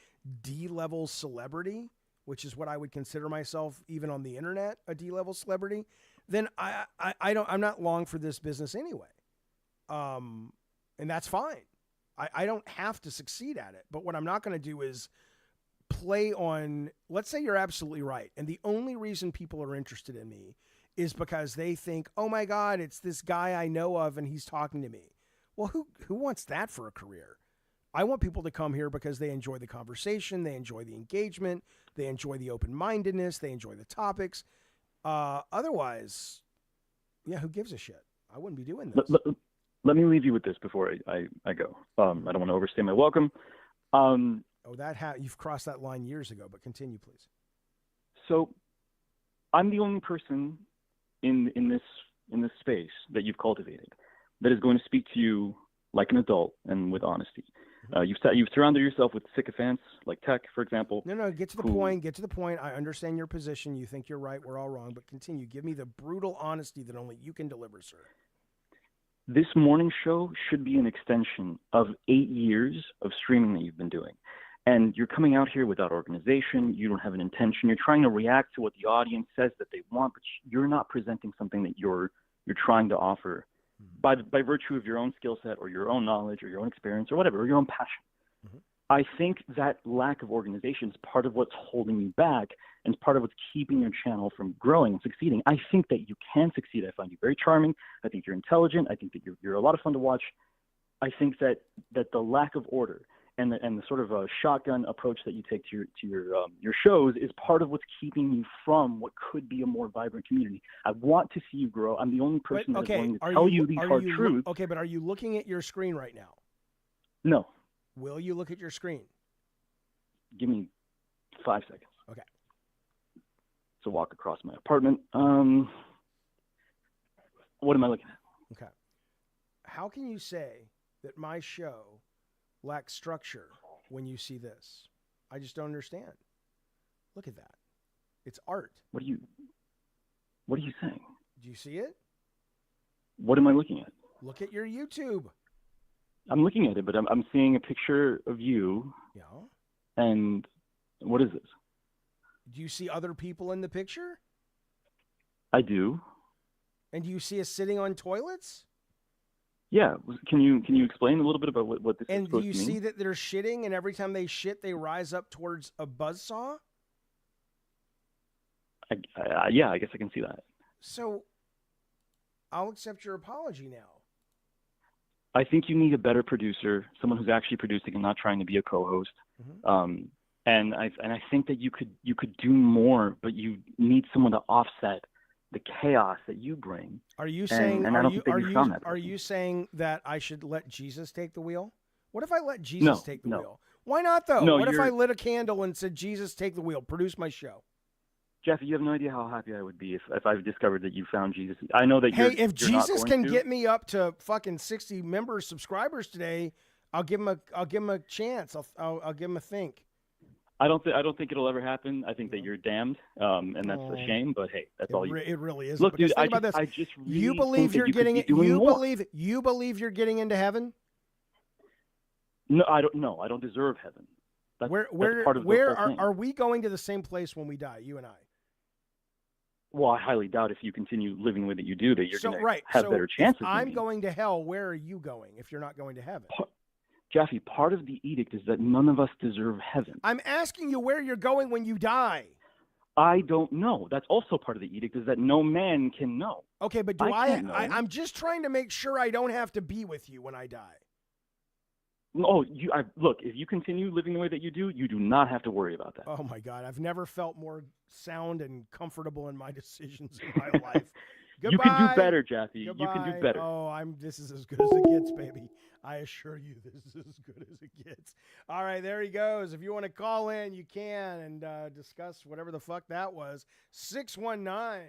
D-level celebrity, which is what I would consider myself even on the internet, a D-level celebrity, then I'm not long for this business anyway. And that's fine. I don't have to succeed at it, but what I'm not going to do is play on, let's say you're absolutely right. And the only reason people are interested in me is because they think, oh my God, it's this guy I know of and he's talking to me. Well, who wants that for a career? I want people to come here because they enjoy the conversation, they enjoy the engagement, they enjoy the open-mindedness, they enjoy the topics. Otherwise, yeah, who gives a shit? I wouldn't be doing this. Let me leave you with this before I go. I don't want to overstay my welcome. You've crossed that line years ago, but continue, please. So I'm the only person in this space that you've cultivated that is going to speak to you like an adult and with honesty. You've surrounded yourself with sycophants like Tech, for example. No, get to the point. Get to the point. I understand your position. You think you're right. We're all wrong, but continue. Give me the brutal honesty that only you can deliver, sir. This morning show should be an extension of 8 years of streaming that you've been doing. And you're coming out here without organization. You don't have an intention. You're trying to react to what the audience says that they want, but you're not presenting something that you're trying to offer by virtue of your own skill set or your own knowledge or your own experience or whatever, or your own passion. Mm-hmm. I think that lack of organization is part of what's holding you back and it's part of what's keeping your channel from growing and succeeding. I think that you can succeed. I find you very charming. I think you're intelligent. I think that you're a lot of fun to watch. I think that the lack of order and the sort of a shotgun approach that you take to your shows is part of what's keeping you from what could be a more vibrant community. I want to see you grow. I'm the only person that's going to tell you these hard truths. Okay, but are you looking at your screen right now? No. Will you look at your screen? Give me 5 seconds. Okay. So walk across my apartment. What am I looking at? Okay. How can you say that my show lacks structure when you see this? I just don't understand. Look at that. It's art. What are you saying? Do you see it? What am I looking at? Look at your YouTube. I'm looking at it, but I'm seeing a picture of you. Yeah. And what is this? Do you see other people in the picture? I do. And do you see us sitting on toilets? Yeah. Can you explain a little bit about what this is supposed to mean? And do you see that they're shitting, and every time they shit, they rise up towards a buzzsaw? Yeah, I guess I can see that. So I'll accept your apology now. I think you need a better producer, someone who's actually producing and not trying to be a co-host. Mm-hmm. And I think that you could do more, but you need someone to offset the chaos that you bring. Are you saying are you saying that I should let Jesus take the wheel? What if I let Jesus take the wheel? Why not though? What if I lit a candle and said, Jesus, take the wheel, produce my show? Jeff, you have no idea how happy I would be if I've discovered that you found Jesus. I know that if Jesus can get me up to fucking 60 subscribers today, I'll give him a chance. I'll give him a think. I don't think it'll ever happen. I think that you're damned, and that's a shame. But hey, that's all you. It really is. Look, dude, think about this. I just really you believe you're getting it. You believe you're getting into heaven? No, I don't. No, I don't deserve heaven. That's part of the whole thing. Are we going to the same place when we die? You and I. Well, I highly doubt if you continue living the way that you do that you're going to have better chances. If I'm going to hell, where are you going if you're not going to heaven? Jaffe, part of the edict is that none of us deserve heaven. I'm asking you where you're going when you die. I don't know. That's also part of the edict, is that no man can know. Okay, but I'm just trying to make sure I don't have to be with you when I die. Oh, look, if you continue living the way that you do not have to worry about that. Oh my God, I've never felt more sound and comfortable in my decisions in my life. Goodbye. You can do better, Jaffe. Goodbye. You can do better. Oh, this is as good as it gets, baby. I assure you, this is as good as it gets. All right, there he goes. If you want to call in, you can and discuss whatever the fuck that was. 619-537-9279.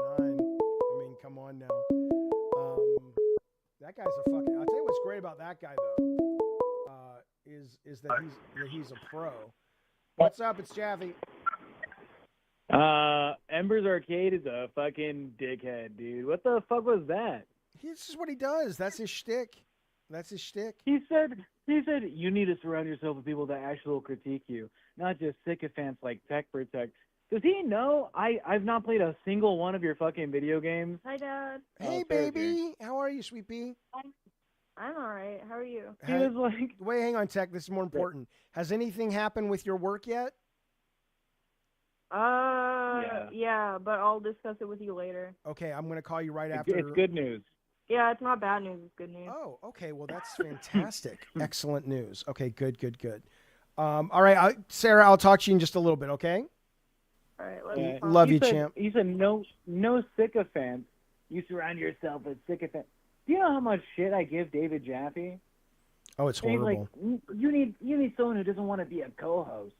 I mean, come on now. That guy's a fucking. I'll tell you what's great about that guy though, is that he's a pro. What's up? It's Jaffe. Embers Arcade is a fucking dickhead, dude. What the fuck was that? This is what he does. That's his shtick. He said you need to surround yourself with people that actually will critique you, not just sycophants like Tech Protect. Does he know I've not played a single one of your fucking video games? Hi, Dad. Hey, baby. How are you, sweet pea? I'm all right. How are you? He was like, wait, hang on, Tech. This is more important. Has anything happened with your work yet? Yeah, but I'll discuss it with you later. Okay, I'm going to call you right after. It's good news. Yeah, it's not bad news. It's good news. Oh, okay. Well, that's fantastic. Excellent news. Okay, good. All right, Sarah, I'll talk to you in just a little bit, okay? All right, love you, champ. He said no sycophants. You surround yourself with sycophants. Do you know how much shit I give David Jaffe? Oh, it's horrible. Like, you need someone who doesn't want to be a co-host.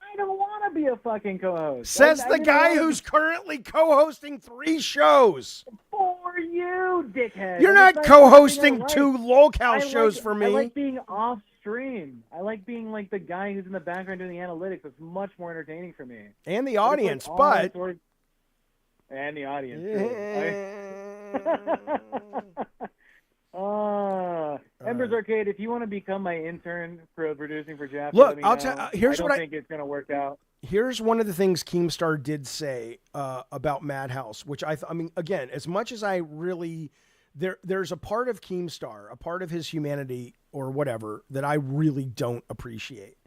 I don't want to be a fucking co-host. Says the guy who's currently co-hosting 3 shows. For you, dickhead. You're not co-hosting 2 locale shows for me. I like being off stream. I like being like the guy who's in the background doing the analytics. It's much more entertaining for me. And the audience, but... And the audience, Embers Arcade, if you want to become my intern for producing for Jaffe, look, I'll tell. Here's what I think it's going to work out. Here's one of the things Keemstar did say about Madhouse, which I mean, again, as much as I really, there's a part of Keemstar, a part of his humanity or whatever that I really don't appreciate.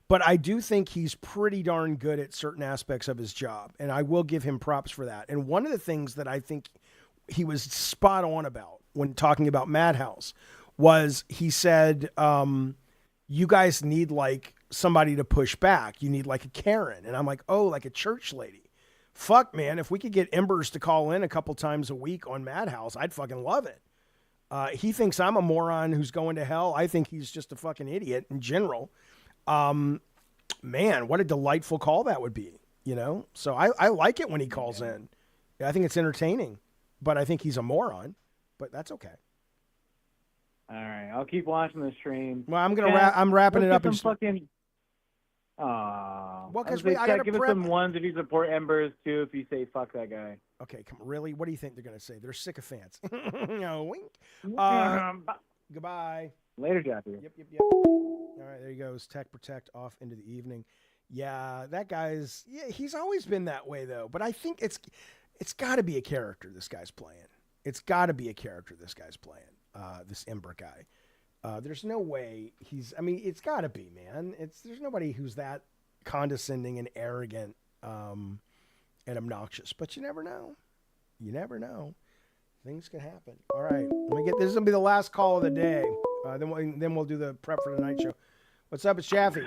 But I do think he's pretty darn good at certain aspects of his job, and I will give him props for that. And one of the things that I think he was spot on about when talking about Madhouse was he said, you guys need like somebody to push back. You need like a Karen. And I'm like, oh, like a church lady. Fuck, man. If we could get Embers to call in a couple times a week on Madhouse, I'd fucking love it. He thinks I'm a moron who's going to hell. I think he's just a fucking idiot in general. Man, what a delightful call that would be, you know? So I like it when he calls in. I think it's entertaining, but I think he's a moron, but that's okay. All right, I'll keep watching the stream. Well, I'm wrapping it up. Some fucking. Aww. Well, because I got to give us some ones if you support Embers too. If you say fuck that guy. Okay, come really? What do you think they're gonna say? They're sycophants. No, wink. Goodbye. Later, Jaffe. Yep. All right, there he goes. Tech Protect off into the evening. Yeah, that guy's. Yeah, he's always been that way though. But I think it's got to be a character this guy's playing. It's got to be a character this guy's playing. This Ember guy. There's no way he's. I mean, it's got to be, man. There's nobody who's that condescending and arrogant and obnoxious. But you never know. You never know. Things can happen. All right, let me get. This is gonna be the last call of the day. Then we'll do the prep for the night show. What's up? It's Jaffe.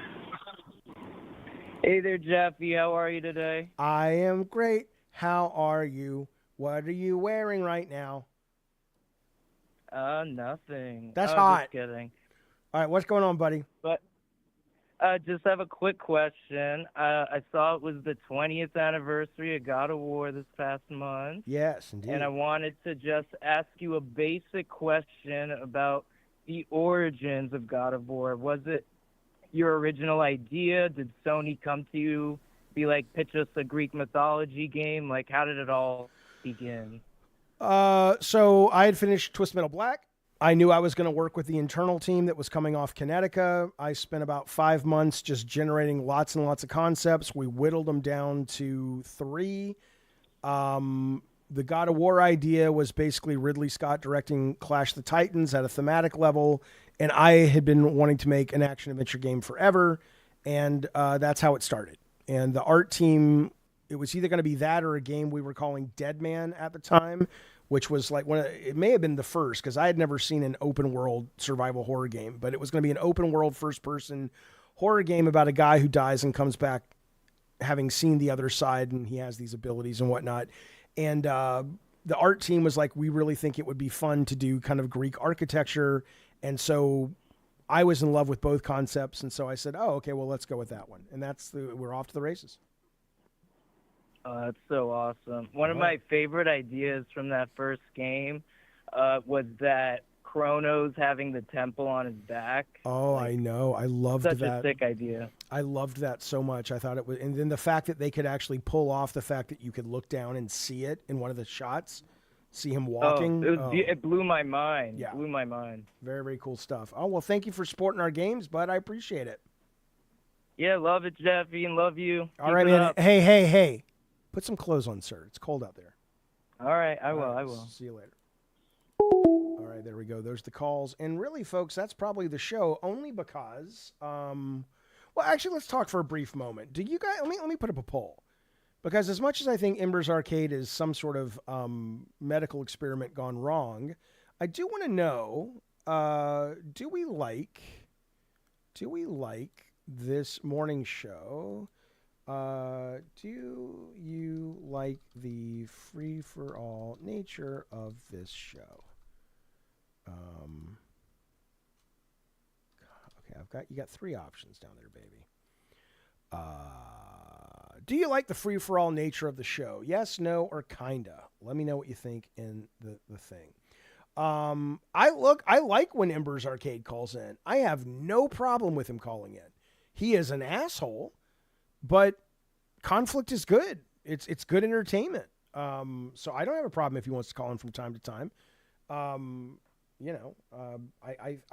Hey there, Jaffe. How are you today? I am great. How are you? What are you wearing right now? Nothing. That's hot. Just kidding. All right, what's going on, buddy? But just have a quick question. I saw it was the 20th anniversary of God of War this past month. Yes, indeed. And I wanted to just ask you a basic question about the origins of God of War. Was it your original idea? Did Sony come to you, be like, pitch us a Greek mythology game? Like, how did it all begin? So I had finished Twist Metal Black. I knew I was going to work with the internal team that was coming off Kinetica. I spent about 5 months just generating lots and lots of concepts. We whittled them down to 3. The God of War idea was basically Ridley Scott directing Clash the Titans at a thematic level, and I had been wanting to make an action-adventure game forever, And that's how it started. And the art team, it was either going to be that or a game we were calling Dead Man at the time, which was like it may have been the first, because I had never seen an open world survival horror game, but it was going to be an open world first person horror game about a guy who dies and comes back having seen the other side, and he has these abilities and whatnot. And the art team was like, we really think it would be fun to do kind of Greek architecture. And so I was in love with both concepts. And so I said, oh, okay, well, let's go with that one. And we're off to the races. Oh, that's so awesome. One of my favorite ideas from that first game was that Kronos having the temple on his back. Oh, like, I know. I loved that. Such a sick idea. I loved that so much. I thought it was, and then the fact that they could actually pull off the fact that you could look down and see it in one of the shots, see him walking. It blew my mind. Yeah. Blew my mind. Very, very cool stuff. Oh, well, thank you for supporting our games, bud. I appreciate it. Yeah, love it, Jeffy, and love you. All right, man. Up. Hey. Put some clothes on, sir. It's cold out there. All right, I will. See you later. All right, there we go. There's the calls. And really, folks, that's probably the show, only because, well, actually, let's talk for a brief moment. Do you guys, let me put up a poll. Because as much as I think Embers Arcade is some sort of medical experiment gone wrong, I do want to know, do we like this morning show? Do you like the free-for-all nature of this show? Okay, you got three options down there, baby. Do you like the free-for-all nature of the show? Yes, no, or kinda. Let me know what you think in the thing. I like when Embers Arcade calls in. I have no problem with him calling in. He is an asshole, but conflict is good. It's good entertainment. So I don't have a problem if he wants to call in from time to time. I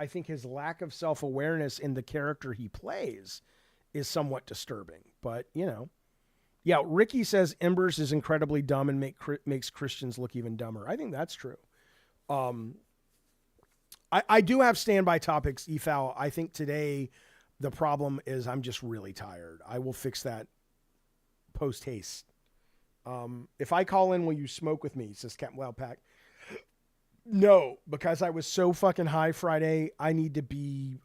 think his lack of self-awareness in the character he plays is somewhat disturbing. But, yeah, Ricky says Embers is incredibly dumb and makes Christians look even dumber. I think that's true. I do have standby topics, EFAL. I think today the problem is I'm just really tired. I will fix that post haste. If I call in, will you smoke with me? Says Captain Loudpack. No, because I was so fucking high Friday. I need to be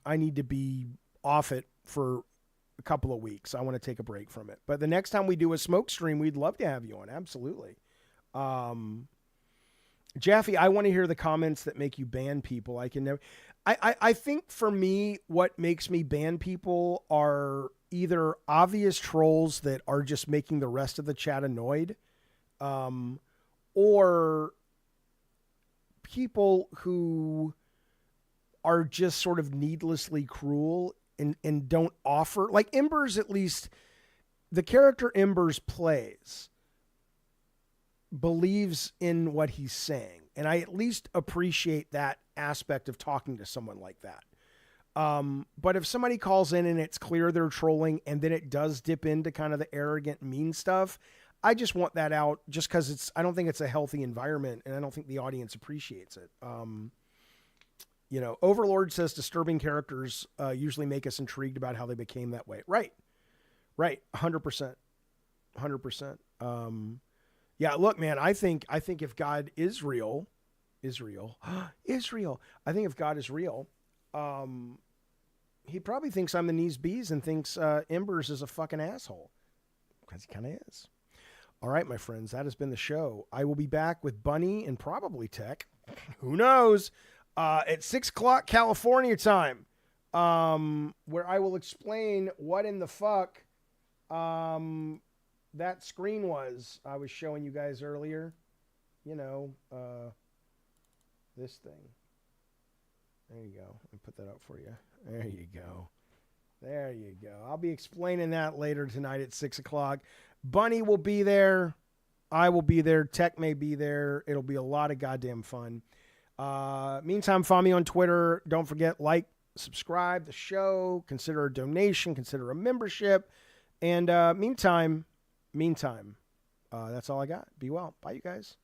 off it for a couple of weeks. I want to take a break from it. But the next time we do a smoke stream, we'd love to have you on. Absolutely. Jaffe, I want to hear the comments that make you ban people. I think for me, what makes me ban people are either obvious trolls that are just making the rest of the chat annoyed, or people who are just sort of needlessly cruel and don't offer, like Embers, at least the character Embers plays believes in what he's saying. And I at least appreciate that aspect of talking to someone like that. But if somebody calls in and it's clear they're trolling and then it does dip into kind of the arrogant, mean stuff, I just want that out just because I don't think it's a healthy environment and I don't think the audience appreciates it. Overlord says disturbing characters usually make us intrigued about how they became that way. Right. 100%. Yeah, look, man, I think if God is real, Israel, I think if God is real, he probably thinks I'm the knees bees and thinks Embers is a fucking asshole, because he kind of is. All right, my friends, that has been the show. I will be back with Bunny and probably Tech, who knows, at 6 o'clock California time, where I will explain what in the fuck that screen was I was showing you guys earlier. This thing. There you go. Let me put that up for you. There you go. I'll be explaining that later tonight at 6 o'clock. Bunny will be there. I will be there. Tech may be there. It'll be a lot of goddamn fun. Meantime, follow me on Twitter. Don't forget, subscribe the show, consider a donation, consider a membership. And meantime, that's all I got. Be well. Bye, you guys.